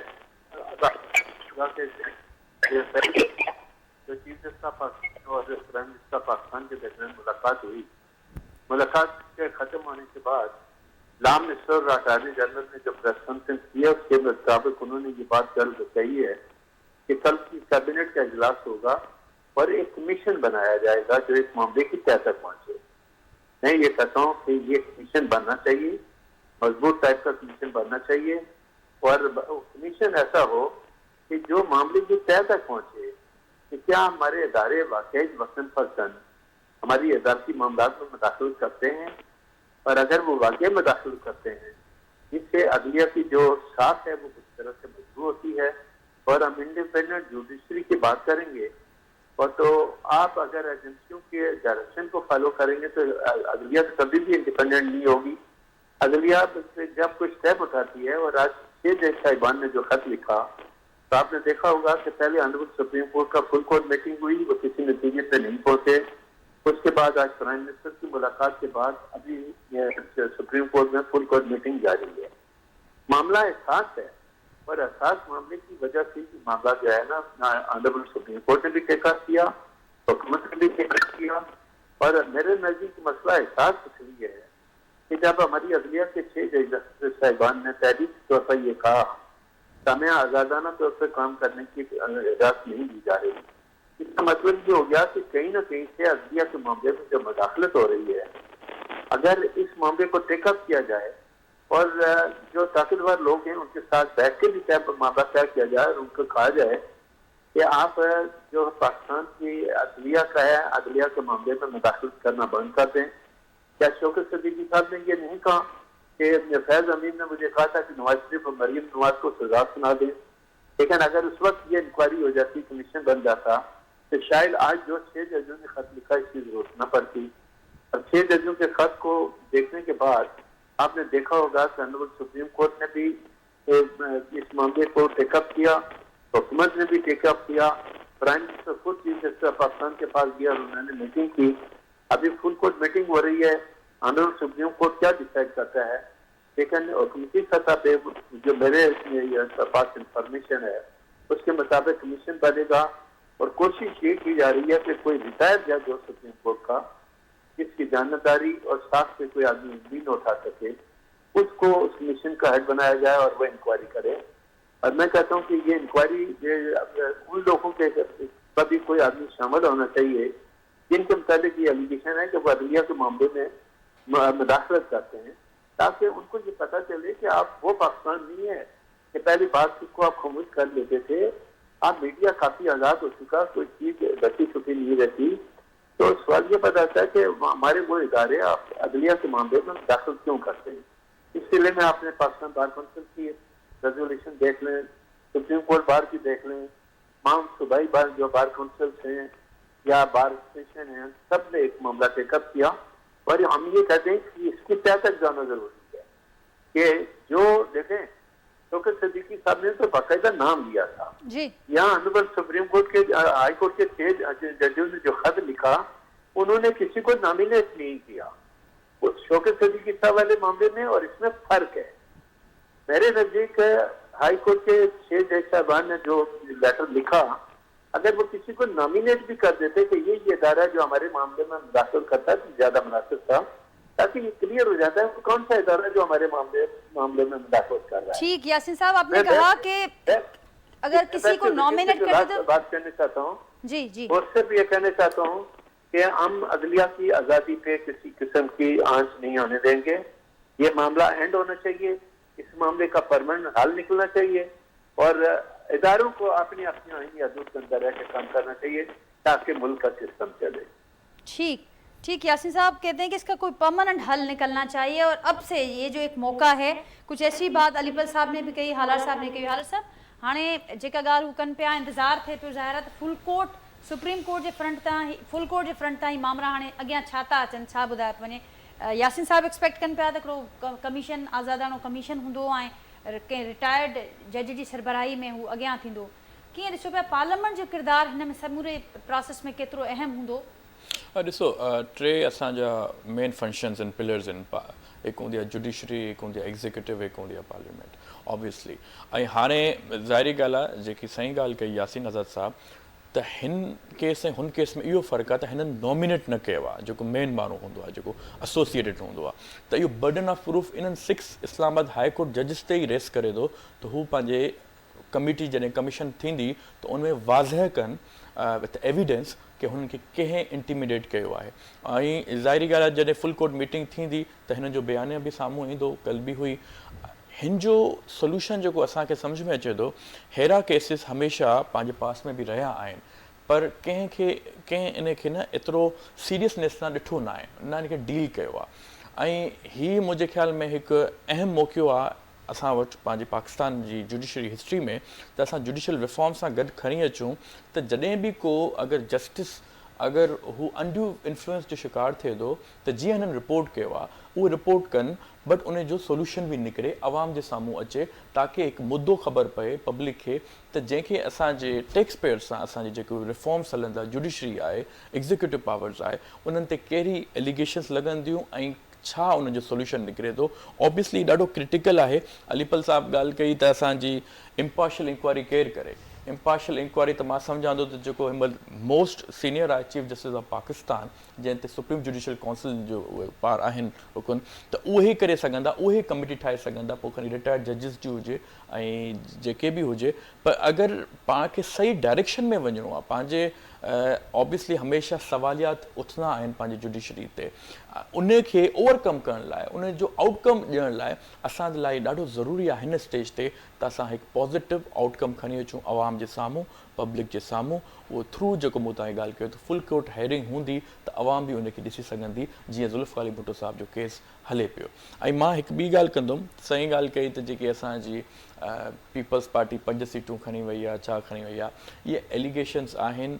D: जो चीफ जस्टिस पाकिस्तान और प्राइम मिनिस्टर पाकिस्तान के दरमियान मुलाकात हुई, मुलाकात के खत्म होने के बाद लॉ मिनिस्टर और अटॉर्नी जनरल ने जो प्रेस कॉन्फ्रेंस किया उसके मुताबिक उन्होंने ये बात दर्ज कही है कि कल की कैबिनेट का इजलास होगा और एक कमीशन बनाया जाएगा जो इस मामले की तह तक पहुंचे। मैं ये कहता हूँ कि ये कमीशन बनना चाहिए, मजबूत टाइप का कमीशन बनना चाहिए और कमीशन ऐसा हो कि जो मामले की तह तक पहुंचे कि क्या हमारे इदारे वाकई वतन फर्जन हमारी अदालती मामला में मुदाखलत करते हैं, और अगर वो वाकई मुदाखलत करते हैं जिससे अदलिया की जो साख है वो किस तरह से मजबूत होती है और हम इंडिपेंडेंट जुडिशरी की बात करेंगे। और तो आप अगर एजेंसियों के डायरेक्शन को फॉलो करेंगे तो अदलिया कभी भी इंडिपेंडेंट नहीं होगी। अदलिया जब कोई स्टेप उठाती है, और आज 6 जज साहिबान ने जो खत लिखा तो आपने देखा होगा कि पहले ऑनरेबल सुप्रीम कोर्ट का फुल कोर्ट मीटिंग हुई, वो किसी नतीजे पे नहीं पहुंचे। उसके बाद आज प्राइम मिनिस्टर की मुलाकात के बाद अभी सुप्रीम कोर्ट में फुल कोर्ट मीटिंग जारी है। मामला एहसास है और एहसास मामले की वजह से मामला जो है ना ऑनरेबल सुप्रीम कोर्ट ने भी टेकअप किया, हुकूमत ने भी टेकअप किया। और मेरे नजदीक मसला एहसास इसलिए है कि जब हमारी अदलिया के 6 जज साहिबान ने तहरीक तौर पर यह कहा हमें आजादाना तौर पर काम करने की इजाजत नहीं दी जा रही, इसका मतलब ये हो गया कि कहीं ना कहीं से अदलिया के मामले में जो मुदाखलत हो रही है, अगर इस मामले को टेकअप किया जाए और जो ताकतवर लोग हैं उनके साथ बैठ के भी मामला तय किया जाए और उनको कहा जाए कि आप जो पाकिस्तान की अदलिया का है, अदलिया के मामले में मुदाखलत करना बंद कर दें। क्या शौकत सदीकी साहब ने ये नहीं कहा कि फैज अमीन ने मुझे कहा था कि नवाज शरीफ और मरीम नवाज को सजा सुना दें, लेकिन अगर उस वक्त ये इंक्वायरी हो जाती, कमीशन बन जाता, तो शायद आज जो 6 जजों ने खत लिखा इसकी जरूरत न पड़ती। और 6 जजों के खत को देखने के बाद आपने देखा होगा कि ऑनरेबल सुप्रीम कोर्ट ने भी इस मामले को टेकअप किया, हुकूमत ने भी टेकअप किया, प्राइम मिनिस्टर खुद चीफ जस्टिस पाकिस्तान के पास गया और उन्होंने मीटिंग की। अभी फुल कोर्ट मीटिंग हो रही है, ऑनरेबल सुप्रीम कोर्ट क्या डिसाइड करता है, लेकिन हुकूमती सतह पे जो मेरे पास इंफॉर्मेशन है उसके मुताबिक कमीशन बनेगा और कोशिश ये की जा रही है कि कोई रिटायर्ड जज हो सुप्रीम कोर्ट का, जिसकी जानकारी और साथ से कोई आदमी उम्मीद उठा सके, उसको उस कमीशन का हेड बनाया जाए और वह इंक्वायरी करे। और मैं कहता हूँ कि ये इंक्वायरी उन लोगों के कभी कोई आदमी शामिल होना चाहिए जिनके मुताबिक ये एलिगेशन है कि वो अदलिया के मामले में मुदाखलत करते हैं, ताकि उनको ये पता चले कि आप वो पाकिस्तान नहीं है कि पहली बात को आप खामोश कर लेते थे। आप मीडिया काफी आजाद हो चुका, कोई चीज बची छुपी नहीं रहती। तो सवाल ये पता है कि हमारे वो इदारे आप अदलिया के मामले में दाखिल क्यों करते हैं। इसलिए मैं आपने पाकिस्तान बार काउंसिल की रेजोल्यूशन देख लें, सुप्रीम कोर्ट बार की देख लें, तमाम सूबाई बार जो बार काउंसिल हैं या बार स्टेशन हैं, सब ने एक मामला टेकअप किया। और हम ये कहते हैं कि इसकी तय तक जाना जरूरी है कि जो देखें शौकत सदीकी साहब ने तो बाकायदा नाम लिया था
A: जी।
D: यहाँ ऑनरेबल सुप्रीम कोर्ट के हाई कोर्ट के 6 जजों ने जो खत लिखा, उन्होंने किसी को नॉमिनेट नहीं किया उस शौकत सदीकी साहब वाले मामले में, और इसमें फर्क है। मेरे नजदीक हाई कोर्ट के 6 जज साहबान ने जो लेटर लिखा, अगर वो किसी को नॉमिनेट भी कर देते कि ये इदारा जो हमारे मामले में मुदाखलत करता है तो ज्यादा मुनासिब था, ताकि ये क्लियर हो जाता है कि कौन सा इदारा जो हमारे मामले में मुदाखलत कर रहा है।
A: ठीक, यासीन साहब आपने कहा कि अगर किसी को नॉमिनेट कर दे तो
D: बात करना चाहता हूँ
A: जी जी,
D: और सिर्फ ये कहना चाहता हूँ कि हम अदलिया की आजादी पे किसी किस्म की आंच नहीं होने देंगे। ये मामला एंड होना चाहिए, इस मामले का परमानेंट हल निकलना चाहिए और इदारों को अपनी अपनी आईनी हदूद के अंदर रह के काम करना चाहिए ताकि मुल्क का सिस्टम चले।
A: ठीक ठीक, यासीन साहब कहते हैं कि इसका कोई परमानेंट हल निकलना चाहिए और अब से ये जो एक मौका है, कुछ ऐसी बात अलीपल साहब ने भी कही, हालार साहब ने कही। हालार साहब हाणे जेका ॻाल्हि हू कनि पिया, इंतज़ारु थिए पियो ज़ाहिर आहे त फुल कोर्ट सुप्रीम कोर्ट जे फ्रंट तां ई मामला हाणे अॻियां छा था अचनि, छा ॿुधाए पियो वञे। यासीन साहब एक्सपेक्ट कनि पिया त हिकिड़ो कमीशन, आज़ादानो कमीशन हूंदो ऐं कंहिं रिटायर्ड जज जी सरबराही में हू अॻियां थींदो। कीअं ॾिसो पिया पार्लियामेंट जो किरदारु हिन में समूरे प्रोसेस में केतिरो अहम हूंदो?
B: ॾिसो, 3 असांजा मेन फंक्शन्स आहिनि, पिलर्स आहिनि। हिकु हूंदी आहे जुडिशरी, हिकु हूंदी आहे एग्ज़ीक्यूटिव, हिकु हूंदी आहे पार्लियामेंट ऑब्वियसली। ऐं हाणे ज़ाहिरी ॻाल्हि आहे, जेकी सही ॻाल्हि कई यासीन आज़ाद साहब, त हिन केस ऐं हुन केस में इहो फ़र्क़ु आहे त हिननि नॉमिनेट न कयो आहे, जेको मेन माण्हू हूंदो आहे, जेको एसोसिएटेड हूंदो आहे, त इहो बर्डन ऑफ प्रूफ इन्हनि 6 इस्लामाबाद हाई कोर्ट जजिस ते ई रेस्ट करे थो। त हू पंहिंजे कमिटी जॾहिं कमीशन थींदी त उनमें वाज़ह कनि विथ एविडेंस कि हुननि खे कंहिं इंटिमिडेट कयो आहे। ऐं ज़ाहिरी ॻाल्हि आहे, जॾहिं फुल कोर्ट मीटिंग थींदी त हिन जो बयान बि साम्हूं ईंदो, कल्ह बि हुई। हिन जो सोल्यूशन जेको असांखे सम्झ में अचे थो, अहिड़ा केसिस हमेशह पंहिंजे पास में बि रहिया आहिनि, पर कंहिं इन खे न एतिरो सीरियसनेस सां ॾिठो न आहे, न हिन खे डील कयो आहे। ऐं हीअ मुंहिंजे ख़्याल में हिकु अहम मौक़ो आहे असां वटि पंहिंजे पाकिस्तान जी जुडिशरी हिस्ट्री में, त असां जुडिशल रिफॉर्म सां गॾु खणी अचूं त जॾहिं बि को अगरि जस्टिस अगरि हू अनड्यू इन्फ्लुएंस जो शिकार थिए थो, त जीअं हिननि रिपोर्ट कयो आहे उहे रिपोर्ट कनि, बट उन जो सोल्यूशन बि निकिरे, आवाम जे साम्हूं अचे, ताकी हिकु मुद्दो ख़बर पए पब्लिक खे त जंहिंखे असांजे टैक्स पेयर सां असांजे जेको रिफॉर्म्स हलनि था, जुडिशरी आहे, एग्ज़ीक्यूटिव पावर्स आहे, उन्हनि ते कहिड़ी एलिगेशन्स लॻंदियूं ऐं छा उन जो सोल्यूशन निकिरे थो। ऑब्वियसली ॾाढो क्रिटिकल आहे। अलीपल साहब ॻाल्हि कई त असांजी इम्पार्शियल इंक्वायरी केरु करे। इम्पार्शियल इंक्वायरी त मां सम्झां थो त जेको हिन महिल मोस्ट सीनियर आहे चीफ जस्टिस ऑफ पाकिस्तान, जंहिं ते सुप्रीम जुडिशल काउंसिल जो उहे पार आहिनि हुकुम, त उहे करे सघंदा, उहे कमिटी ठाहे सघंदा, पोइ खणी रिटायर्ड जजिस जी हुजे ऐं जेके बि हुजे। पर अगरि पाण खे सही डायरेक्शन में वञिणो आहे, पंहिंजे ऑब्वियसली हमेशह सवालियात उथंदा आहिनि पंहिंजी जुडिशरी ते, उन खे ओवरकम करण लाइ, उन जो आउटकम ॾियण लाइ असांजे लाइ ॾाढो ज़रूरी आहे हिन स्टेज ते त असां हिकु पॉज़िटिव आउटकम खणी अचूं आवाम जे साम्हूं, पब्लिक जे साम्हूं। उहो थ्रू जेको मूं तव्हांजी ॻाल्हि कयो त फुल कोर्ट हेयरिंग हूंदी त अवाम बि उनखे ॾिसी सघंदी, जीअं ज़ुल्फ़िकार भुट्टो साहिब जो केस हले पियो। ऐं मां हिकु ॿी ॻाल्हि कंदुमि, सही ॻाल्हि कई त जेकी असांजी पीपल्स पार्टी 5 सीटूं खणी वई आहे, छा खणी वई आहे, इहे एलिगेशन्स आहिनि।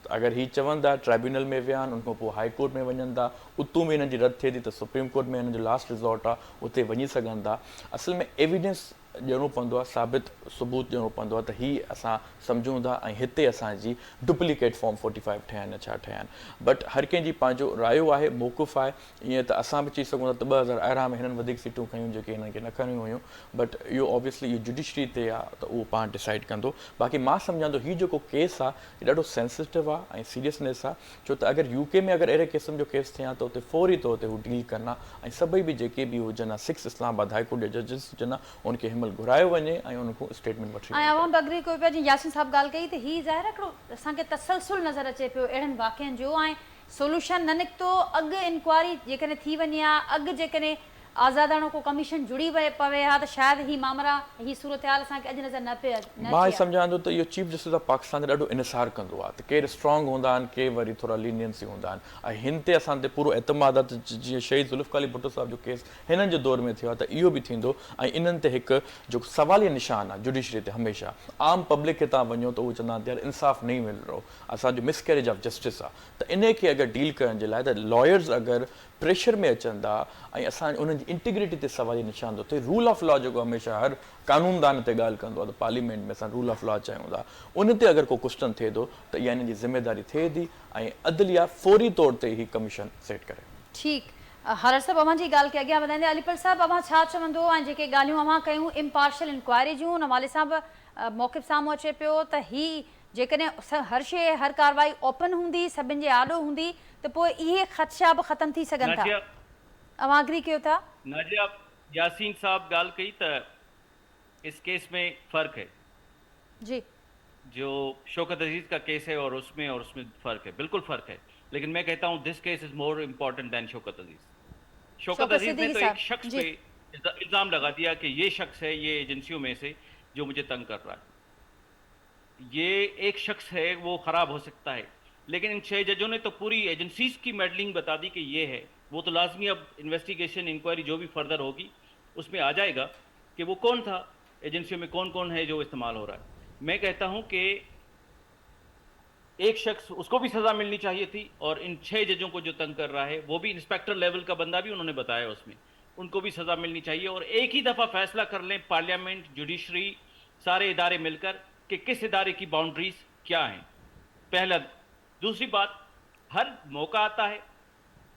B: अगरि हीअ चवनि था ट्राइब्यूनल में विया आहिनि, उनखां पोइ हाई कोर्ट में वञनि था, उतों बि हिननि जी रद्द थिए थी त सुप्रीम कोर्ट में हिननि जो लास्ट रिज़ॉर्ट आहे, उते वञी सघनि था। असल में एविडेंस ॾियणो पवंदो आहे, साबित सबूत ॾियणो पवंदो आहे त हीअ असां सम्झूं था ऐं हिते असांजी डुप्लीकेट फॉर्म 45 ठहिया आहिनि, छा ठहिया आहिनि। बट हर कंहिंजी पंहिंजो रायो आहे, मौक़ुफ़ आहे। ईअं त असां बि चई सघूं था त 2018 में हिननि वधीक सीटूं खयूं जेके हिननि खे न खणियूं हुयूं, बट इहो ऑब्वियसली इहो जुडिशरी ते आहे त उहो पाण डिसाइड कंदो। बाक़ी मां सम्झां थो हीउ जेको केस आहे इहो ॾाढो सेंसिटिव आहे ऐं सीरियसनेस आहे, छो त अगरि यूके में अगरि अहिड़े क़िस्म जो केस थिया त उते फौरी तौर ते हू डील करना ऐं सभई बि जेके बि हुजनि 6 इस्लामाबाद हाई कोर्ट जा जजिस हुजनि उनखे हिनमहिल घुरायो वञे ऐं उनखां स्टेटमेंट वठी
A: ऐं अवाम बगरी कोई पिया जीअं यासिन साहब ॻाल्हि कई त हीअ ज़ाहिर हिकिड़ो असांखे तसलसुल नज़र अचे पियो अहिड़नि वाक़िअनि जो, ऐं सोल्यूशन न निकितो। अॻु इंक्वायरी जेकॾहिं थी वञे हा, अॻु जेकॾहिं आज़ादाणो को कमीशन जुड़ी पवे हा त शायदि हीअ मामला, हीअ सूरत हाल असांखे अॼु नज़र न पिए।
B: मां सम्झां थो त इहो चीफ जस्टिस ऑफ पाकिस्तान ॾाढो इनसार कंदो आहे त केरु स्ट्रॉन्ग हूंदा आहिनि, के वरी थोरा लीनियंसी हूंदा आहिनि, ऐं हिन ते असां ते पूरो एतमाद आहे त जीअं शहीद ज़ुल्फ़िकार भुट्टो साहिब जो केस हिननि जे दौर में थियो आहे त इहो बि थींदो। ऐं इन्हनि ते हिकु जेको सवालिया निशान आहे जुडिशरी ते हमेशह, आम पब्लिक खे तव्हां वञो त उहो चवंदा आहिनि यार इंसाफ़ नहीं मिल रहो, असांजो मिसकैरेज ऑफ जस्टिस आहे। त इन खे अगरि डील करण जे लाइ त लॉयर्स अगरि प्रेशर में अचनि था ऐं असां उन्हनि जी इंटीग्रिटी ते सवालिया निशान थो थिए, रूल ऑफ लॉ जेको हमेशह हर कानूनदान ते ॻाल्हि कंदो आहे त पार्लियामेंट में असां रूल ऑफ लॉ चयूं था, उन ते अगरि को क्वेश्चन थिए थो त इहा हिन जी ज़िम्मेदारी थिए थी ऐं अदलिया फौरी तौर ते ही कमीशन सेट करे।
A: ठीकु, हर साहब अवां जी ॻाल्हि खे अॻियां वधाईंदे अलीपर साहब अवां छा चवंदो, ऐं जेके ॻाल्हियूं अवां कयूं इम्पार्शियल इंक्वायरी जूं, उन हवाले सां बि मौक़िफ़ साम्हूं अचे पियो त ही जेकॾहिं हर शइ हर कार्रवाई ओपन हूंदी, सभिनि जे आॾो हूंदी त पोइ इहे ख़दशा बि ख़तम थी सघनि था। अवां एग्री कयो था?
C: नाजिया यासीन साहब ॻाल्हि कई त इस केस में फ़र्क है
A: जी,
C: जो शौकत अजीज का केस है और उसमें फ़र्क है, बिल्कुल फ़र्क है। लेकिन मैं कहता हूँ this case is more important than Shaukat Aziz. Shaukat Aziz ने तो एक शख्स पे इल्ज़ाम लगा दिया कि ये शख्स है, ये एजेंसियों में से जो मुझे तंग कर रहा है। ये एक शख्स है, वो ख़राब हो सकता है, लेकिन इन 6 जजों ने तो पूरी एजेंसीज की मेडलिंग बता दी कि ये है। वो तो लाजमी अब इन्वेस्टिगेशन इंक्वायरी जो भी फर्दर होगी उसमें आ जाएगा कि वो कौन था, एजेंसियों में कौन कौन है जो इस्तेमाल हो रहा है। मैं कहता हूं कि एक शख्स, उसको भी सजा मिलनी चाहिए थी, और इन 6 जजों को जो तंग कर रहा है वो भी इंस्पेक्टर लेवल का बंदा भी उन्होंने बताया उसमें, उनको भी सजा मिलनी चाहिए। और एक ही दफा फैसला कर लें पार्लियामेंट, जुडिशरी, सारे इदारे मिलकर कि किस इदारे की बाउंड्रीज क्या हैं। पहला। दूसरी बात, हर मौका आता है,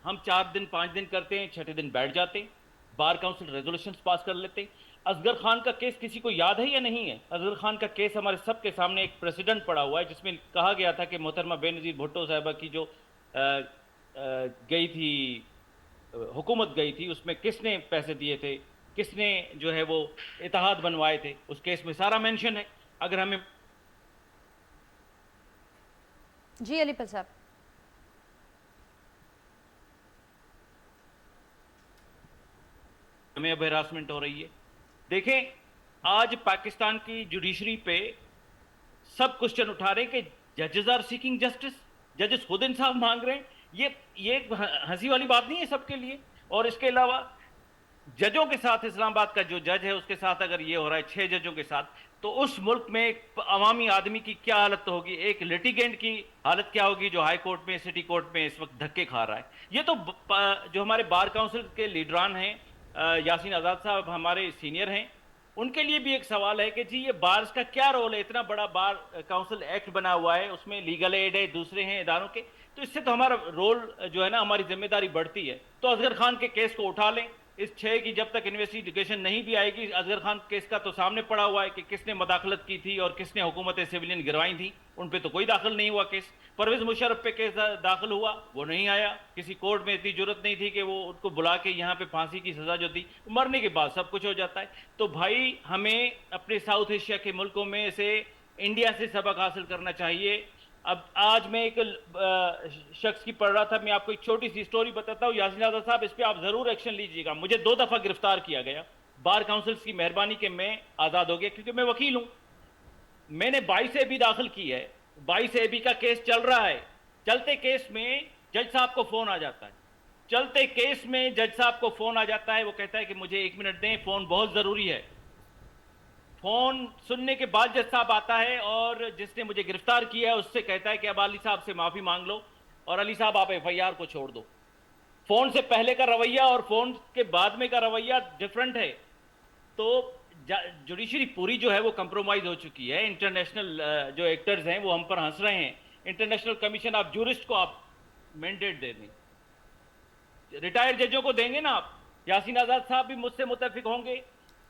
C: हम 4 दिन 5 दिन करते हैं, 6ठे दिन बैठ जाते हैं, बार काउंसिल रेजोल्यूशंस पास कर लेते हैं। असगर खान का केस किसी को याद है या नहीं है? असगर खान का केस हमारे सबके सामने एक प्रेसिडेंट पड़ा हुआ है, जिसमें कहा गया था कि मोहतरमा बेनज़ीर भुट्टो साहिबा की जो गई थी, हुकूमत गई थी, उसमें किसने पैसे दिए थे, किसने जो है वो इतिहाद बनवाए थे, उस केस में सारा मेंशन है। अगर हमें
A: जी अलीपर साहब,
C: हमें अब हेरासमेंट हो रही है। देखें, आज पाकिस्तान की जुडिशरी पे सब क्वेश्चन उठा रहे हैं कि जजेस आर सीकिंग जस्टिस, जजेस खुद इंसाफ मांग रहे हैं। ये हंसी वाली बात नहीं है सबके लिए। और इसके अलावा जजों के साथ, इस्लामाबाद का जो जज है उसके साथ अगर ये हो रहा है 6 जजों के साथ, तो उस मुल्क में एक अवामी आदमी की क्या हालत होगी, एक लिटिगेंट की हालत क्या होगी जो हाई कोर्ट में, सिटी कोर्ट में इस वक्त धक्के खा रहा है। ये तो जो हमारे बार काउंसिल के लीडरान हैं, यासीन आज़ाद साहब हमारे सीनियर हैं, उनके लिए भी एक सवाल है कि जी ये बार्स का क्या रोल है। इतना बड़ा बार काउंसिल एक्ट बना हुआ है, उसमें लीगल एड है, दूसरे हैं इदारों के, तो इससे तो हमारा रोल जो है ना, हमारी जिम्मेदारी बढ़ती है। तो असगर खान के केस को उठा लें। इस 6 की जब तक इन्वेस्टिगेशन नहीं भी आएगी, असगर खान केस का तो सामने पड़ा हुआ है कि किसने मदाखलत की थी और किसने हुकूमत सिविलियन गिरवाई थी, उन पे तो कोई दाखिल नहीं हुआ केस। परवेज मुशर्रफ पे केस दाखिल हुआ, वो नहीं आया। किसी कोर्ट में इतनी जरूरत नहीं थी कि वो उनको बुला के यहाँ पे फांसी की सजा जो दी, मरने के बाद सब कुछ हो जाता है। तो भाई हमें अपने साउथ एशिया के मुल्कों में से, इंडिया से सबक हासिल करना चाहिए अब आज मैं एक शख्स की पढ़ रहा था, मैं आपको एक छोटी सी स्टोरी बताता हूँ। यासीन आजाद साहब, इस पे आप जरूर एक्शन लीजिएगा। मुझे 2 दफा गिरफ्तार किया गया, बार काउंसिल की मेहरबानी के मैं आजाद हो गया क्योंकि मैं वकील हूं। मैंने 22 AB दाखिल की है, 22 AB का केस चल रहा है। चलते केस में जज साहब को फोन आ जाता है, चलते केस में जज साहब को फोन आ जाता है। वो कहता है कि मुझे 1 मिनट दें, फोन बहुत जरूरी है। फोन सुनने के बाद जज साहब आता है और जिसने मुझे गिरफ्तार किया है उससे कहता है कि अब अली साहब से माफी मांग लो और अली साहब आप FIR को छोड़ दो। फोन से पहले का रवैया और फोन के बाद में का रवैया डिफरेंट है। तो जुडिशरी पूरी जो है वो कंप्रोमाइज हो चुकी है। इंटरनेशनल जो एक्टर्स हैं वो हम पर हंस रहे हैं। इंटरनेशनल कमीशन ऑफ जूरिस्ट को आप मैंडेट दे दें, रिटायर्ड जजों को देंगे ना आप। यासीन आजाद साहब भी मुझसे मुत्तफिक होंगे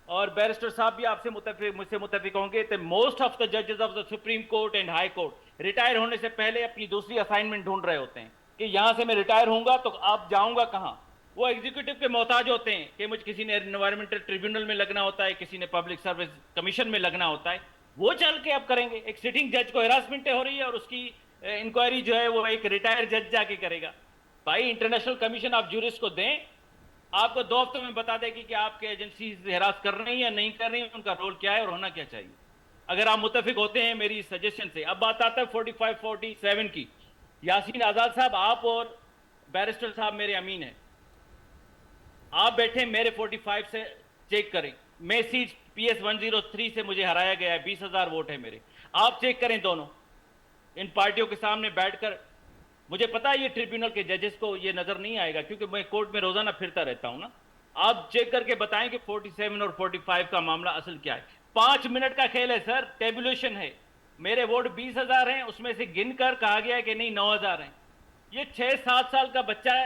C: और बैरिस्टर साहब भी आपसे मुझसे मुत्तफिक होंगे। तो मोस्ट ऑफ द जजेस of the supreme court and high court retire होने से पहले अपनी दूसरी असाइनमेंट ढूंढ रहे होते हैं कि यहां से मैं रिटायर होऊंगा तो अब जाऊंगा कहां। वो एग्जीक्यूटिव के मोहताज होते हैं कि मुझे किसी ने एनवायरमेंटल ट्रिब्यूनल में लगना होता है, किसी ने पब्लिक सर्विस कमीशन में लगना होता है। वो चल के अब करेंगे। एक सिटिंग जज को हेरासमेंट हो रही है और उसकी इंक्वायरी जो है वो एक रिटायर्ड जज जाके करेगा। भाई इंटरनेशनल कमीशन ऑफ जूरिस्ट को दें, आपको 2 हफ्तों में बता देगी कि आपके एजेंसी हेरास कर रही है या नहीं कर रही है, उनका रोल क्या है और होना क्या चाहिए, अगर आप मुत्तफिक होते हैं मेरी सजेशन से। अब बात आता है 45-47 की। यासीन आजाद साहब, आप और बैरिस्टर साहब मेरे अमीन हैं। आप बैठे मेरे 45 से चेक करें। मैं सीट PS 103 से मुझे हराया गया है, 20,000 वोट है मेरे। आप चेक करें दोनों इन पार्टियों के सामने बैठकर। मुझे पता है ये ट्रिब्यूनल के जजेस को ये नजर नहीं आएगा क्योंकि मैं कोर्ट में रोजाना फिरता रहता हूं ना। आप चेक करके बताएं कि 47 और 45 का मामला असल क्या है। 5 मिनट का खेल है सर, टेबुलेशन है। मेरे वोट 20,000 हैं, उसमें से गिनकर कहा गया है कि नहीं 9,000 हैं। ये 6-7 साल का बच्चा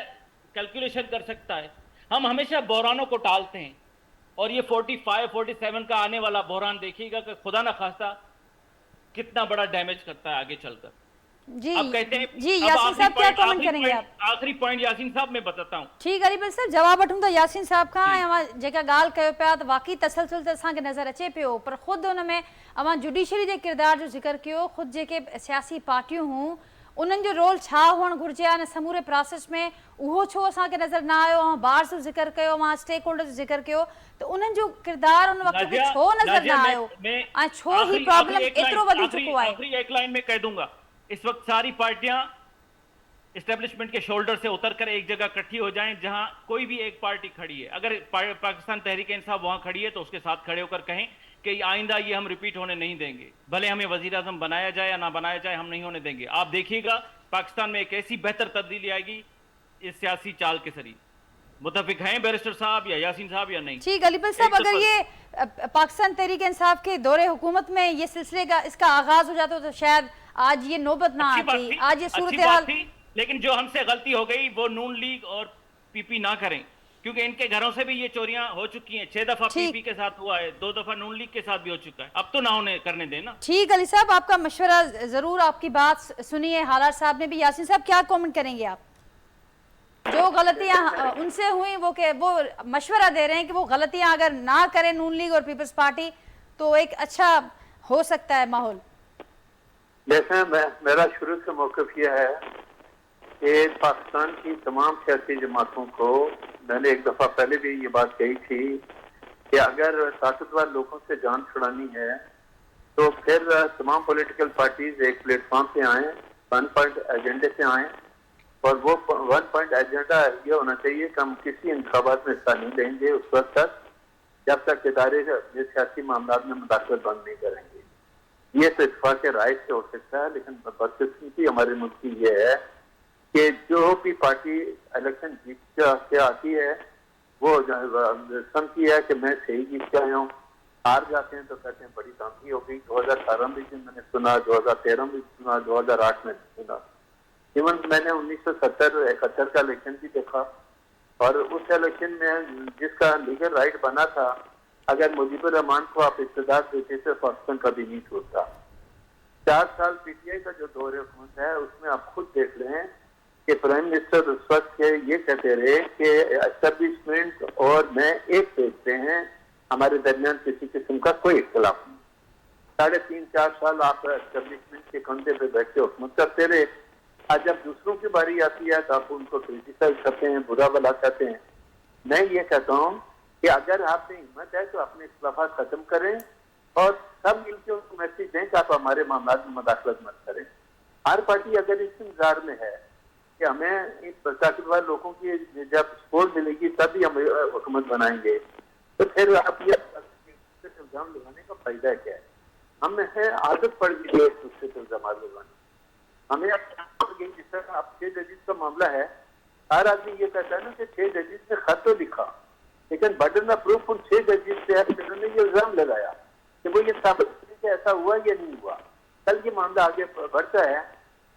C: कैलकुलेशन कर सकता है। हम हमेशा बहरानों को टालते हैं और ये 45-47 का आने वाला बहरान देखिएगा कि खुदा ना खास्ता कितना बड़ा डैमेज करता है आगे चलकर।
A: जी
C: अब कहते हैं
A: जी यासीन साहब क्या कमेंट करेंगे आप?
C: आखिरी पॉइंट यासीन साहब मैं बताता हूं।
A: ठीक अली भाई साहब, जवाब वठूं था यासीन साहब खां। अवां जेका ॻाल्हि कयो पिया त वाक़ई तसलसल त असांखे नज़र अचे पियो, पर ख़ुदि हुन में अवां जुडिशरी जे किरदार जो ज़िक्र कयो। ख़ुदि जेके सियासी पार्टियूं हूं उन्हनि जो रोल छा हुअणु घुरिजे हिन समूरे प्रोसेस में, उहो छो असांखे नज़र न आयो। ऐं बार्स जो ज़िक्र कयो, अवां स्टेक होल्डर जो ज़िक्र कयो, त उन्हनि जो किरदार उन वक़्त में छो नज़र न आयो ऐं छो ही प्रॉब्लम एतिरो वधी चुको आहे?
C: आखिरी एक लाइन में कह दूंगा, इस वक्त सारी पार्टियां एस्टेब्लिशमेंट के शोल्डर से उतरकर एक जगह इकट्ठी हो जाएं जहां कोई भी एक पार्टी खड़ी है। अगर पाकिस्तान तहरीक इंसाफ वहां खड़ी है तो उसके साथ खड़े होकर कहें कि आइंदा ये हम रिपीट होने नहीं देंगे, भले हमें वजीर आजम बनाया जाए या ना बनाया जाए, हम नहीं होने देंगे। आप देखिएगा पाकिस्तान में एक ऐसी बेहतर तब्दीली आएगी इस सियासी चाल के जरिए। मुतफिक हैं बैरिस्टर साहब या यासीन साहब या नहीं?
A: ठीक अली भाई साहब, अगर ये पाकिस्तान तहरीक इंसाफ के दौरे हुकूमत में ये सिलसिले का इसका आगाज हो जाता तो शायद आज ये नौबत ना आती, आज ये सूरत हाल।
C: लेकिन जो हमसे गलती हो गई वो नून लीग और PP ना करें, क्योंकि इनके घरों से भी ये चोरियां हो चुकी हैं। 6 दफा PP के साथ हुआ है, 2 दफा नून लीग के साथ भी हो चुका है। अब तो ना होने करने देना।
A: ठीक अली साहब, आपका मशवरा जरूर, आपकी बात सुनिए। हालात साहब ने भी। यासीन साहब क्या कमेंट करेंगे आप? जो गलतियां उनसे हुई वो मशवरा दे रहे हैं कि वो गलतियां अगर ना करें नून लीग और पीपल्स पार्टी तो एक अच्छा हो सकता है माहौल।
D: जैसे मेरा शुरू से मौक़िफ़ यह है कि पाकिस्तान की तमाम सियासी जमातों को, मैंने एक दफ़ा पहले भी ये बात कही थी कि अगर ताकतवर लोगों से जान छुड़ानी है तो फिर तमाम पॉलिटिकल पार्टीज एक प्लेटफॉर्म पे आएँ, 1 पॉइंट एजेंडे से आएँ। और वो 1 पॉइंट एजेंडा ये होना चाहिए कि हम किसी इंतखाबात में हिस्सा नहीं लेंगे उस वक्त तक जब तक इदारे सियासी मामला में मुदाखलत बंद नहीं करेंगे। ये तो इत्तेफाक राय से हो सकता है, लेकिन बदकिस्मती हमारे मुल्क की ये है कि जो भी पार्टी इलेक्शन जीत के आती है वो समझती है कि मैं सही जीत के आया हूँ, हार जाते हैं तो कहते हैं बड़ी धांधली हो गई। 2018 में भी मैंने सुना, 2013 में भी सुना, 2008 में भी सुना। इवन मैंने 1970-71 का इलेक्शन भी देखा और उस इलेक्शन में जिसका लीगल राइट बना था, अगर मुजीबुर रहमान को आप इक़्तिदार देते तो पाकिस्तान कभी नहीं छूटता। 4 साल PTI का जो दौर हुकूमत है उसमें आप खुद देख रहे हैं कि प्राइम मिनिस्टर उस वक्त ये कहते रहे कि एस्टेब्लिशमेंट और मैं एक देखते हैं, हमारे दरमियान किसी किस्म का कोई इख्तिलाफ नहीं। 3.5-4 साल आप एस्टेब्लिशमेंट के कंधे पे बैठे हुकूमत करते रहे। आज जब दूसरों की बारी आती है तो आप उनको क्रिटिसाइज करते हैं, बुरा भला कहते हैं। मैं ये कहता हूँ कि अगर आप में हिम्मत है तो अपने इख्तिलाफात खत्म करें और सब मिलकर उनको मैसेज दें कि आप हमारे मामला में मदाखलत मत करें। हर पार्टी अगर इस इंतजार में है कि हमें ताकतवर लोगों की जब सपोर्ट मिलेगी तभी हम हुकूमत बनाएंगे, तो फिर आप ये इल्जाम लगाने का फायदा क्या है? हमें है आदत पड़ गई है एक दूसरे पर इल्जाम लगाने। हमें जिस तरह आप 6 जजीज का मामला है, हर आदमी ये कहता है ना कि 6 जजीज ने खत तो लिखा, लेकिन बर्डन ऑफ प्रूफ उन 6 जजीज से है, उन्होंने ये इल्जाम लगाया कि वो ये साबित करें कि ऐसा हुआ या नहीं हुआ। कल ये मामला आगे बढ़ता है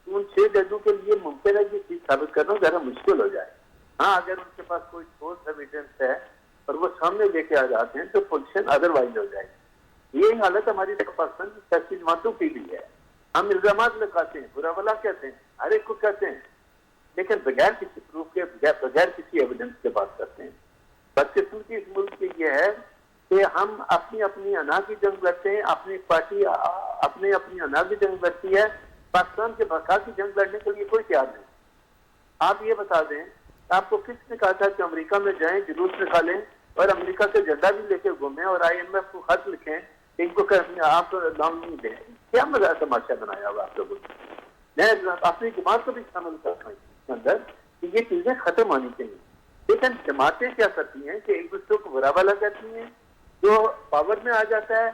D: तो उन 6 जजों के लिए मुमकिन है ये चीज साबित करना जरा मुश्किल हो जाए। हाँ, अगर उनके पास कोई ठोस एविडेंस है और वो सामने लेके आ जाते हैं तो पोजीशन अदरवाइज हो जाएगी। ये हालत हमारी पाकिस्तान की सियासी जमातों की भी है। हम इल्जाम लगाते हैं, बुरा भला कहते हैं, हर एक को कहते हैं, लेकिन बगैर किसी प्रूफ के, बगैर किसी एविडेंस के बात करते हैं। बदकिस्मती इस मुल्क की ये है कि हम अपनी अपनी अना की जंग लड़ते हैं, अपनी पार्टी अपनी अपनी अना की जंग लड़ती है, पाकिस्तान के बका की जंग लड़ने के लिए कोई तैयार नहीं। आप ये बता दें, आपको किसने कहा था कि अमेरिका में जाएं, जुलूस निकालें और अमेरिका के झंडा भी लेके घूमें और IMF को खत लिखें कि इनको आप नाम नहीं दें? क्या मजा तमाशा बनाया हुआ आप लोगों ने? मैं अपनी जमात को भी शामिल करता हूँ इसके अंदर कि ये चीजें खत्म होनी चाहिए। लेकिन जमातें क्या करती हैं कि एक दूसरे को बुरा भला कहती हैं। जो पावर में आ जाता है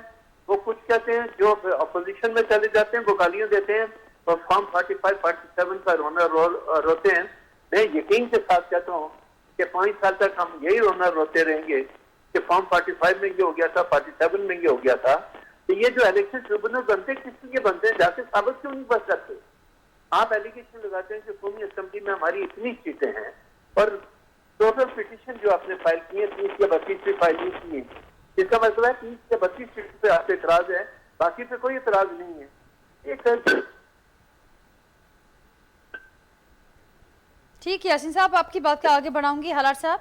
D: वो कुछ कहते हैं, जो अपोजिशन में चले जाते हैं वो गालियां देते हैं और फॉर्म 45-47 का रोते हैं। मैं यकीन के साथ कहता हूँ कि 5 साल तक हम यही रोते रहेंगे कि फॉर्म 45 में ये हो गया था, 47 में ये हो गया था। तो ये जो इलेक्शन ट्रिब्यूनल बनते किस लिए बनते हैं? जाके साबित क्यों नहीं बच सकते? आप एलिगेशन लगाते हैं कि कौमी असेंबली में हमारी इतनी सीटें हैं और टोटल पिटीशन जो आपने फाइल की है 30 या 32 फाइल नहीं की है, इसका मतलब है 30 या 32 सीट पे आपसे इतराज है, बाकी पे कोई इतराज नहीं है।
A: ठीक है यासीन साहब, आपकी बात का आगे बढ़ाऊंगी। हालार साहब,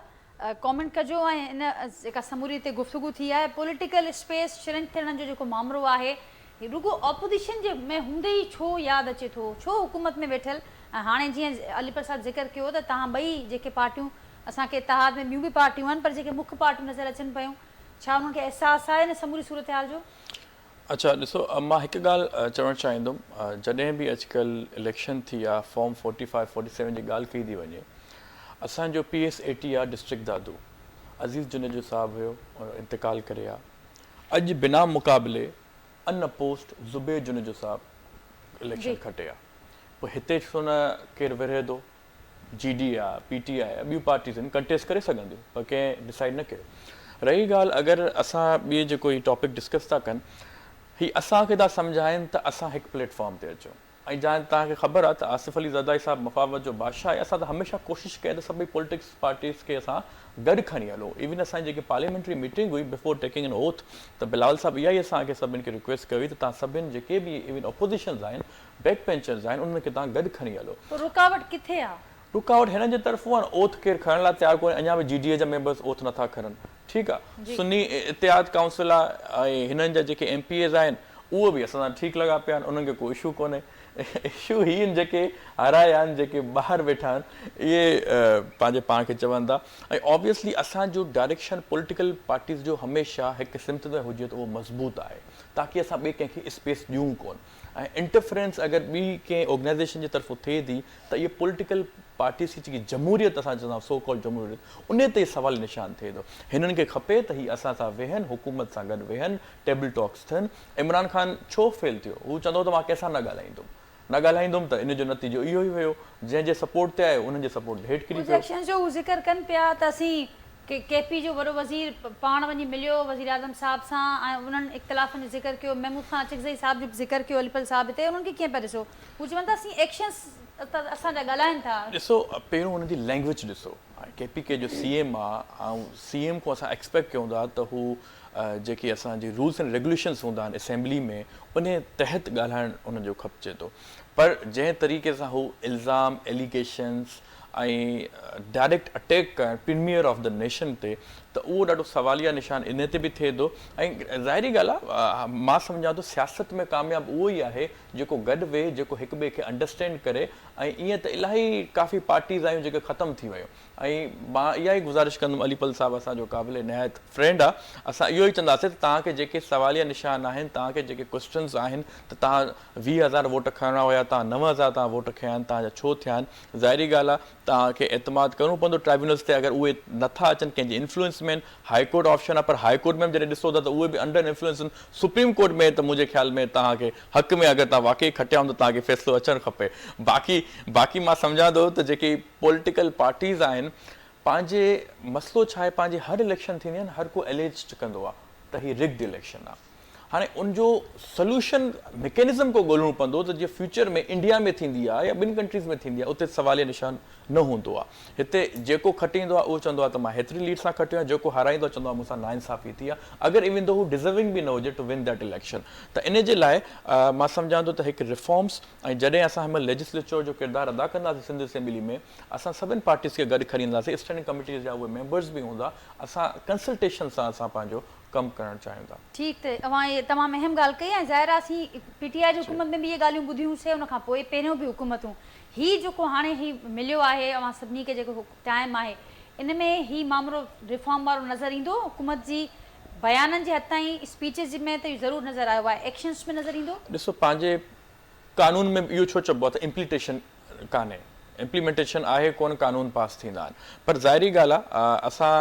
A: कमेंट कजो ऐं इन जेका समूरी ते गुफ्तगू थी आहे, पॉलिटिकल स्पेस श्रिंक थियण जो जेको मामलो आहे रुगो ऑपोजिशन जे में हूंदे ई छो यादि अचे थो, छो हुकूमत में वेठल हाणे जीअं अली प्रसाद ज़िक्र कयो त तव्हां ॿई जेके पार्टियूं असांखे इतिहाद में ॿियूं बि पार्टियूं आहिनि पर जेके मुख्य पार्टियूं नज़र अचनि पियूं, छा उन्हनि खे अहसासु आहे इन समूरी सूरत हाल जो?
B: अच्छा ॾिसो, मां हिकु ॻाल्हि चवणु चाहींदुमि, जॾहिं बि अॼुकल्ह इलेक्शन थी आहे, फॉर्म 45-47 जी ॻाल्हि कई थी वञे, असांजो PS80 आहे डिस्ट्रिक्ट दादू अज़ीज़ जुनेजो साहब हुयो और इंतकाल करे आहे। अॼु बिना मुक़ाबले अनअपोस्ट ज़ुबैर जुनेजो साहब इलेक्शन खटे आहे। पोइ हिते छो न केरु विरहे थो? GD आहे, PTI आहे, ॿियूं पार्टीज़ आहिनि, कंटेस्ट करे सघंदियूं, पर कंहिं डिसाइड न कयो। रही ॻाल्हि, अगरि असां ॿिए जेको ही टॉपिक डिस्कस था कनि, ही असांखे था सम्झाइनि त असां हिकु प्लेटफॉर्म ते अचूं। ऐं जहां तव्हांखे ख़बर आहे त आसिफ अली ज़रदारी साहिबु मफ़ावत जो बादशाह आहे, असां त हमेशह कोशिशि कई त सभई पॉलिटिक्स पार्टीज़ खे असां गॾु खणी हलो। इवन असांजी जेकी पार्लियामेंट्री मीटिंग हुई बिफोर टेकिंग एन ओथ, त बिलावल साहिबु इहा ई असांखे सभिनि खे रिक्वेस्ट कई त तव्हां सभिनि जेके बि इवन अपोजिशन्स आहिनि, बैक बेंचर्स आहिनि, उन्हनि खे तव्हां गॾु खणी हलो।
A: रुकावट किथे आहे?
B: रुकावट हिननि जे तरफ़ूं आहे, ओथ केरु खणण लाइ तयारु कोन्हे, अञा बि GDA जा मेंबर्स ओथ नथा खणनि। ठीकु आहे, सुन्नी इतिहाद काउंसिल आहे ऐं हिननि जा जेके MPAs आहिनि उहो बि असां सां ठीकु लॻा पिया आहिनि, उन्हनि खे को इशू कोन्हे। इशू ही आहिनि जेके हाराया आहिनि, जेके ॿाहिरि वेठा आहिनि, इहे पंहिंजे पाण खे चवनि था। ऐं ऑब्वियसली असांजो डायरेक्शन पॉलिटिकल पार्टीज़ जो हमेशह हिकु सिमत में हुजे त उहो मज़बूत आहे, ताकी असां ॿिए कंहिंखे स्पेस ॾियूं कोन। ऐं इंटरफेरेंस अगरि ॿी कंहिं ऑर्गेनाइज़ेशन जे तरफ़ों थिए थी त इहे पॉलिटिकल पार्टीज़ की जेकी जमहूरियत असां चवंदा सो कॉल जमहूरियत, उन ते सवाल निशान थिए थो। हिननि खे खपे त हीअ असां सां वेहनि, हुकूमत सां गॾु वेहनि, टेबल टॉक्स थियनि। इमरान ख़ान छो फेल थियो? हू चवंदो त मां कंहिंसां न ॻाल्हाईंदुमि, त इन जो नतीजो इहो ई हुयो, जंहिंजे सपोर्ट ते आहे उन्हनि जे सपोर्ट हेठि किरी पियो।
A: इलेक्शन जो ज़िक्र कनि पिया त असीं KP जो वॾो वज़ीर पाण वञी मिलियो वज़ीर आज़म साहिब सां ऐं उन्हनि इख़्तिलाफ़नि जो ज़िक्र कयो, महमूद ख़ान अचकज़ई साहिब जो ज़िक्र कयो, अलीपल साहिब हिते, उन्हनि खे कीअं पिया ॾिसो? हू चवनि था असीं एक्शन्स असांजा ॻाल्हाइनि था।
B: ॾिसो, पहिरियों हुन जी लैंग्वेज ॾिसो। KPK जो CM आहे ऐं CM को असां एक्सपेक्ट कयूं था त हू जेके असांजी रूल्स एंड रेगुलेशन्स हूंदा आहिनि असेंबली में, उन तहत ॻाल्हाइणु उनजो खपिजे थो। पर जंहिं तरीक़े सां हू इल्ज़ाम, एलिगेशन्स ऐं डायरेक्ट अटैक करणु प्रीमियर ऑफ द नेशन ते, त त उहो ॾाढो सवालिया निशान इन ते बि थिए थो। ऐं ज़ाहिरी ॻाल्हि आहे, मां सम्झां थो सियासत में कामयाबु उहो ई आहे जेको गॾु वेहे, जेको हिक ॿिए खे अंडरस्टैंड करे। ऐं ईअं त इलाही काफ़ी पार्टीज़ आहियूं जेके ख़तमु थी वियूं। ऐं मां इहा ई गुज़ारिश कंदुमि, अलीपल साहिबु असांजो क़ाबिल निहायत फ्रेंड आहे, असां इहो ई चवंदासीं त तव्हांखे जेके सवालिया निशान आहिनि, तव्हांखे जेके क्वेश्चन्स आहिनि, त तव्हां 20,000 वोट खणणा हुया, तव्हां 9,000 तव्हां वोट खया आहिनि, तव्हांजा छो थिया आहिनि। ज़ाहिरी ॻाल्हि आहे तव्हांखे एतमाद करिणो पवंदो ट्राइब्यूनल्स ते। अगरि उहे नथा अचनि, कंहिंजे इन्फ्लुएंस में हाई कोर्ट ऑप्शन आहे, पर हाई कोर्ट में बि जॾहिं ॾिसो था त उहे बि अंडर इन्फ्लुएंस आहिनि। सुप्रीम कोर्ट में त मुंहिंजे ख़्याल में तव्हांखे हक़ में अगरि तव्हां वाक़ई खटिया हूंदा, तव्हांखे फ़ैसिलो अचणु खपे। बाक़ी मां सम्झां थो त जेकी पॉलिटिकल पार्टीज़ आहिनि, पंहिंजे मसइलो छा आहे, पंहिंजे हर इलेक्शन थींदी आहे न, हर को एलेज कंदो आहे त हीअ रिग्ड इलेक्शन आहे। हाणे उनजो सोल्यूशन मैकेनिज़म को ॻोल्हणो पवंदो त जीअं फ्यूचर में इंडिया में थींदी आहे या ॿिनि कंट्रीज़ में थींदी आहे, उते सवालिया निशान न हूंदो आहे। हिते जेको खटींदो आहे उहो चवंदो आहे त मां हेतिरी लीड सां खटियो आहे, जेको हाराईंदो आहे चवंदो आहे मूंसां नाइंसाफ़ी थी आहे, अगरि इवन दो हू डिज़र्विंग बि न हुजे टू विन दैट इलेक्शन। त इन जे लाइ मां सम्झां थो त हिकु रिफॉर्म्स, ऐं जॾहिं असां हिन लेजिस्लेचर जो किरदारु अदा कंदासीं सिंध असेंबली में, असां सभिनी पार्टीज़ खे गॾु खणी ईंदासीं, स्टैंडिंग कमिटीज़ जा उहे मेंबर्स बि हूंदा, असां कंसल्टेशन सां असां पंहिंजो कमु करणु चाहियूं था।
A: ठीकु, त तव्हां इहे तमामु अहम ॻाल्हि कई। ऐं ज़ाहिर आहे असीं PTI जी हुकूमत में बि इहे ॻाल्हियूं ॿुधियूंसीं, उनखां पोइ पहिरियों बि हुकूमतूं। हीउ जेको हाणे मिलियो आहे अवां सभिनी खे जेको टाइम आहे, इन में ही मामिलो रिफॉर्म वारो नज़र ईंदो हुकूमत जी बयाननि जे हद ताईं, स्पीचिस में त ज़रूरु नज़र आयो आहे, एक्शन्स में नज़र ईंदो?
B: ॾिसो, पंहिंजे कानून में इहो छो चइबो आहे त इम्प्लीटेशन कान्हे, इम्प्लीमेंटेशन आहे कोन, कानून पास थींदा आहिनि। पर ज़ाहिरी ॻाल्हि आहे, असां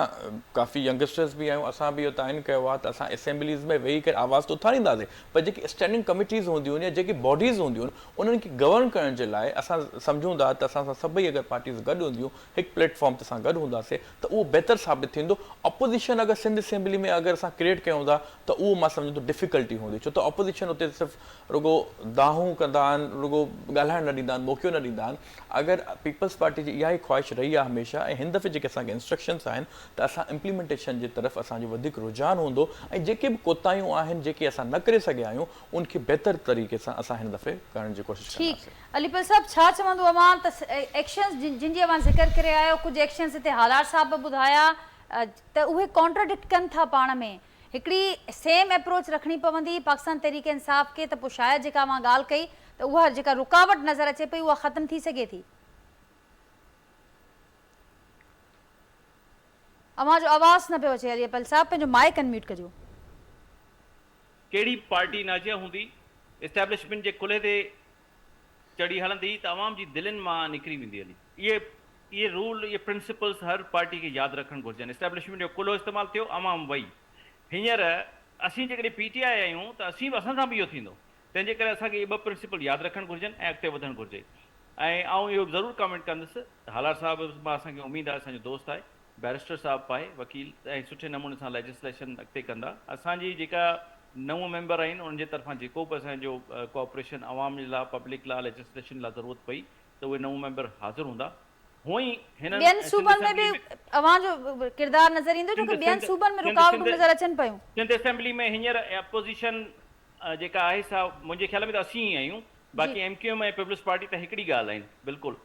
B: काफ़ी यंगस्टर्स बि आहियूं, असां बि इहो तइनु कयो आहे त असां असेंबलीज़ में वेही करे आवाज़ त उथारींदासीं, पर जेकी स्टैंडिंग कमिटीज़ हूंदियूं आहिनि या जेकी बॉडीज़ हूंदियूं आहिनि, उन्हनि खे गवर्न करण जे लाइ असां सम्झूं था त असां सां सभई अगरि पार्टीज़ गॾु हूंदियूं, हिकु प्लेटफॉर्म ते असां गॾु हूंदासीं, त उहो बहितर साबित थींदो। अपोज़िशन अगरि सिंध असेंबली में अगरि असां क्रिएट कयूं था त उहो मां सम्झां थो डिफिकल्टी हूंदी, छो त अपोज़िशन उते सिर्फ़ु रुगो दाहूं कंदा आहिनि, रुगो ॻाल्हाइणु न ॾींदा आहिनि, मौक़ो न ॾींदा आहिनि। अगरि पीपल्स पार्टी जी इहा ई ख़्वाहिश रही आहे हमेशह, ऐं हिन दफ़े जेके असांखे इंस्ट्रक्शन्स आहिनि त असां इम्प्लीमेंटेशन जे तरफ़ असांजो वधीक रुझान हूंदो, ऐं जेके बि कोताहियूं आहिनि जेके असां न करे सघिया आहियूं, उनखे बहितर तरीक़े सां असां हिन दफ़े करण जी कोशिशि कंदासीं।
A: अलीपल साहब, छा चवंदो अवां त एक्शन्स जिन जी अवां ज़िक्र करे आयो, कुझु एक्शन्स हिते हालार साहब बि ॿुधाया त उहे कॉन्ट्राडिक्ट कनि था पाण में। हिकिड़ी सेम अप्रोच रखणी पवंदी पाकिस्तान तहरीक इंसाफ़ खे, त पोइ शायदि जेका मां ॻाल्हि कई त उहा जेका रुकावट नज़र अचे पई उहा ख़तमु थी सघे थी। अवां जो आवाज़ न पियो अचे अलीपल साहब, पंहिंजो माइक अनम्यूट कजो।
C: कहिड़ी पार्टी नाजिया हूंदी, एस्टेब्लिशमेंट जे कुल्हे ते चढ़ी हलंदी त अवाम जी दिलनि मां निकिरी वेंदी हली। इहे रूल, इहे प्रिंसिपल्स हर पार्टी खे यादि रखणु घुरिजनि। एस्टेब्लिशमेंट जो कुल्हो इस्तेमालु थियो, अवाम वई। हींअर असीं जेकॾहिं PTI आहियूं त असां सां बि इहो थींदो, तंहिंजे करे असांखे इहे ॿ प्रिंसिपल यादि रखणु घुरिजनि ऐं अॻिते वधणु घुरिजे। ऐं आउं इहो ज़रूरु कमेंट कंदुसि, हालार साहिब मां असांखे उमेदु आहे, असांजो दोस्त आहे, बैरिस्टर साहिबु आहे, वकील, ऐं सुठे नमूने सां लेजिस्लेशन अॻिते कंदा। असांजी जेका नव मेंबर आहिनि उन्हनि जे तरफ़ां जेको बि असांजो कोऑपरेशन अवाम जे लाइ, पब्लिक लाइ, लेजिस्लेशन लाइ ज़रूरत पई त उहे नव मेंबर हाज़िर हूंदा। हुअं ई
A: ॿियनि सूबनि में बि अवां जो किरदारु नज़र ईंदो, छो कि ॿियनि सूबनि में रुकावटूं नज़र अचनि पियूं।
C: सिंध असेंबली में हींअर अपोज़िशन जेका आहे सा मुंहिंजे ख़्याल में त असीं ई आहियूं, बाक़ी MQM ऐं पीपल्स पार्टी त हिकिड़ी ॻाल्हि आहिनि बिल्कुलु।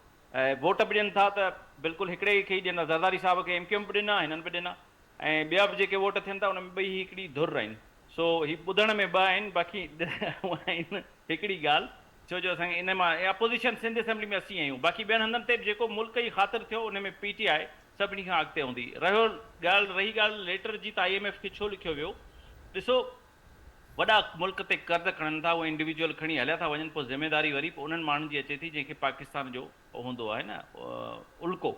C: वोट बि ॾियनि था त बिल्कुलु हिकिड़े खे ई ॾिना, ज़रदारी साहिब खे MQM बि ॾिना, हिननि बि ॾिना, ऐं ॿिया बि जेके वोट थियनि था उन में ॿई हिकिड़ी धुर आहिनि। सो ही ॿुधण में ॿ आहिनि, बाक़ी आहिनि हिकिड़ी ॻाल्हि, छो जो असांखे इन मां अपोज़िशन सिंध असेंबली में असीं आहियूं। बाक़ी ॿियनि हंधनि ते जेको मुल्क जी ख़ातिर थियो उन में PTI सभिनी खां अॻिते हूंदी। रही ॻाल्हि लेटर जी, त IMF खे छो लिखियो वियो? ॾिसो, वॾा मुल्क ते कर्ज़ खणनि था, उहे इंडिविजुअल खणी हलिया था वञनि, पोइ ज़िमेदारी वरी पोइ उन्हनि माण्हुनि जी अचे थी जंहिंखे पाकिस्तान जो हूंदो आहे न उल्को।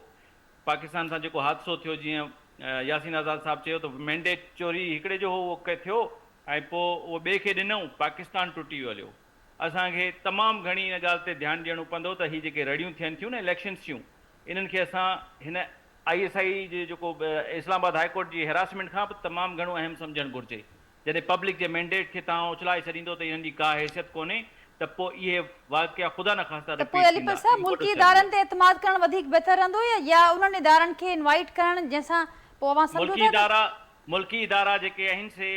C: पाकिस्तान सां जेको हादसो थियो, जीअं यासीन आज़ाद साहिबु चयो त मैंडेट चोरी हिकिड़े जो उहो थियो, ऐं पोइ उहो ॿिए खे ॾिनऊं, पाकिस्तान टुटी हलियो। असांखे तमामु घणी इन ॻाल्हि ते ध्यानु ॾियणो पवंदो त हीअ जेके रड़ियूं थियनि थियूं न इलेक्शन्स जूं, इन्हनि खे असां हिन ISI जे जेको इस्लामाबाद हाई कोर्ट जी हेरासमेंट खां बि तमामु घणो अहम सम्झणु घुरिजे। जॾहिं पब्लिक जे मैंडेट खे तव्हां उछलाए छॾींदो त इन्हनि जी का हैसियत कोन्हे, त पोइ इहे वाक़िया ख़ुदा न ख़ास्ता
A: त पोइ अलीपल साहब मुल्की इदारनि ते एतमाद करणु वधीक बहितर रहंदो या उन्हनि इदारनि खे इनवाइट करणु जंहिंसां पोइ अवां सम्झो था?
C: मुल्की इदारा जेके आहिनि से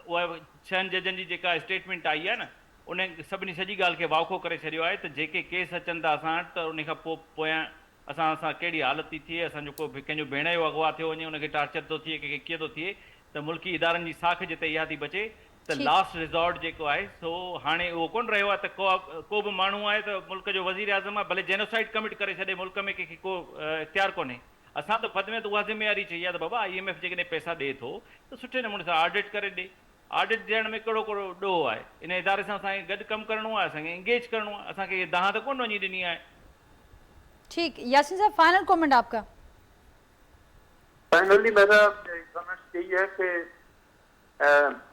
C: उहा 6 जजनि जी जेका स्टेटमेंट आई आहे न, उन सभिनी सॼी ॻाल्हि खे वाखो करे छॾियो आहे त जेके केस अचनि था असां वटि त उन खां पोयां असां सां कहिड़ी हालत थी थिए, असांजो को कंहिंजो भेण जो अगवा थियो वञे उनखे टार्चर थो थिए, कंहिंखे कीअं थो थिए, त मुल्की इदारनि जी साख जिते इहा थी बचे त
A: ठीकु।
C: लास्ट रिज़ॉर्ट जेको आहे सो हाणे उहो कोन रहियो आहे त को बि माण्हू आहे त मुल्क जो वज़ीर आज़म आहे, भले जेनोसाइड कमिट करे छॾे, मुल्क में कंहिंखे को इख़्तियार कोन्हे। असां त फद में त उहा ज़िम्मेवारी चई आहे त बाबा IMF जेकॾहिं पैसा ॾिए थो त सुठे नमूने सां ऑडिट करे ॾे। ऑडिट ॾियण में कहिड़ो कहिड़ो ॾोह आहे, इन इदारे सां असांखे गॾु कमु करिणो आहे, असांखे इंगेज करिणो आहे, असांखे इहे दाह त कोन वञी ॾिनी आहे।
A: ठीक, यासीन साहब फाइनल कमेंट आपका।
D: फाइनली मेरा कमेंट यही है कि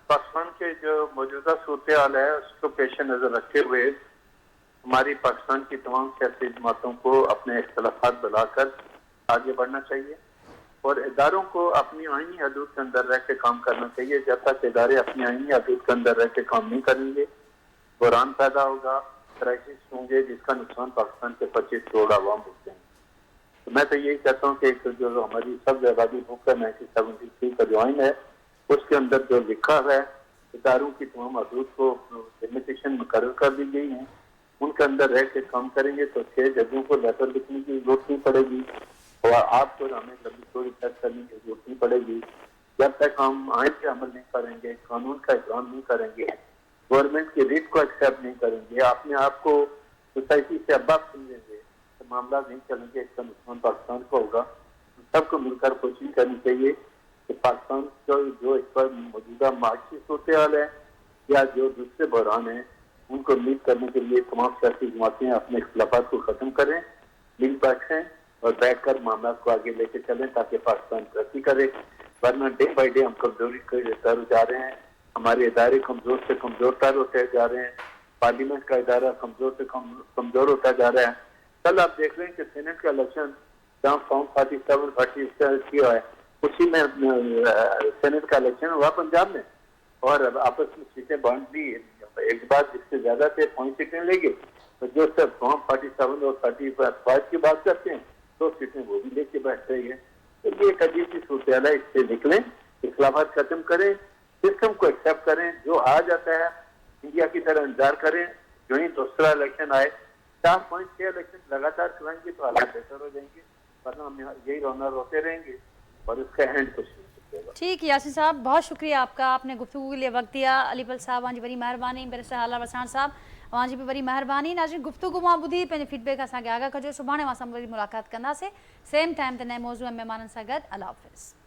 D: पाकिस्तान के जो मौजूदा सूरत हाल है उसको पेश नज़र रखते हुए हमारी पाकिस्तान की तमाम सियासी जमातों को अपने इख्तलाफात बुलाकर आगे बढ़ना चाहिए और इदारों को अपनी आईनी हदूद के अंदर रह के काम करना चाहिए। जब तक इदारे अपनी आईनी हदूद के अंदर रह के काम नहीं करेंगे, बुरान पैदा होगा, क्राइसिस होंगे जिसका नुकसान पाकिस्तान के 25 करोड़ आवाम होते हैं। तो मैं तो यही कहता हूँ कि जो हमारी सब आबादी बुक है 1973 का जो आइन है उसके अंदर जो लिखा है इदारों की तमाम हदूद को लिमिटेशन मुकर्रर कर दी गई है, उनके अंदर रह के काम करेंगे तो 6 जजों को लेटर लिखने की जरूरत नहीं पड़ेगी और आपको हमें लंबी स्टोरी तय करने की जरूरत नहीं पड़ेगी। जब तक हम आइन पे अमल नहीं करेंगे, कानून का एहतराम नहीं करेंगे, गवर्नमेंट की रीट को एक्सेप्ट नहीं करेंगे, अपने आप को सोसाइटी से अब्बाब समझेंगे तो मामला नहीं चलेंगे, इसका नुकसान पाकिस्तान को होगा। सबको मिलकर कोशिश करनी चाहिए कि पाकिस्तान जो इस पर मौजूदा माशी सूरत हाल है या जो दूसरे बहरान हैं उनको मीट करने के लिए तमाम सियासी जमातें अपने इख्तलाफात को ख़त्म करें, मिल बैठें और बैठकर मामला को आगे लेके चलें ताकि पाकिस्तान तरक्की करे। वरना डे बाई डे हम कमजोरी कर जा रहे हैं, हमारे इदारे कमजोर से कमजोर तर होते जा रहे हैं, पार्लियामेंट का इदारा कमजोर से कमजोर होता जा रहा है। कल आप देख रहे हैं कि सेनेट का इलेक्शन जहाँ फॉर्म 47 किया है उसी में सेनेट का इलेक्शन हुआ पंजाब में और आपस में सीटें बांट दी, एक बार जिससे ज्यादा थे 5 सीटें लेंगे तो जो सब फॉर्म 47 और 35 की बात करते हैं 2 सीटें वो भी लेके बैठ रही है। तो ये एक अजीब सी सूरत है, इससे निकलें, इख्तलाफात खत्म करें, सिस्टम को एक्सेप्ट करें, जो आ जाता है इंडिया की तरह इंतजार करें। जो ही दूसरा इलेक्शन आए 4.6 इलेक्शन लगातार कराएंगे तो हालात बेहतर हो जाएंगे, वरना हम यही रोते रहेंगे और इसका एंड कुछ नहीं होगा।
A: ठीक, यासीन साहब बहुत शुक्रिया आपका, आपने गुफ्तगू के लिए वक्त दिया। अलीपल साहब वांजी बड़ी मेहरबानी, बैरिस्टर हालार वसाण साहब वांजी भी बड़ी मेहरबानी। नाज़रीन गुफ्तगू मां ॿुधी पंहिंजे फीडबैक असांखे आगाह कजो। सुभाणे असां वरी मुलाक़ात कंदासीं सेम टाइम ते नए मौज़ूअ में महिमाननि सां गॾु। अल्लाह हाफ़िज़।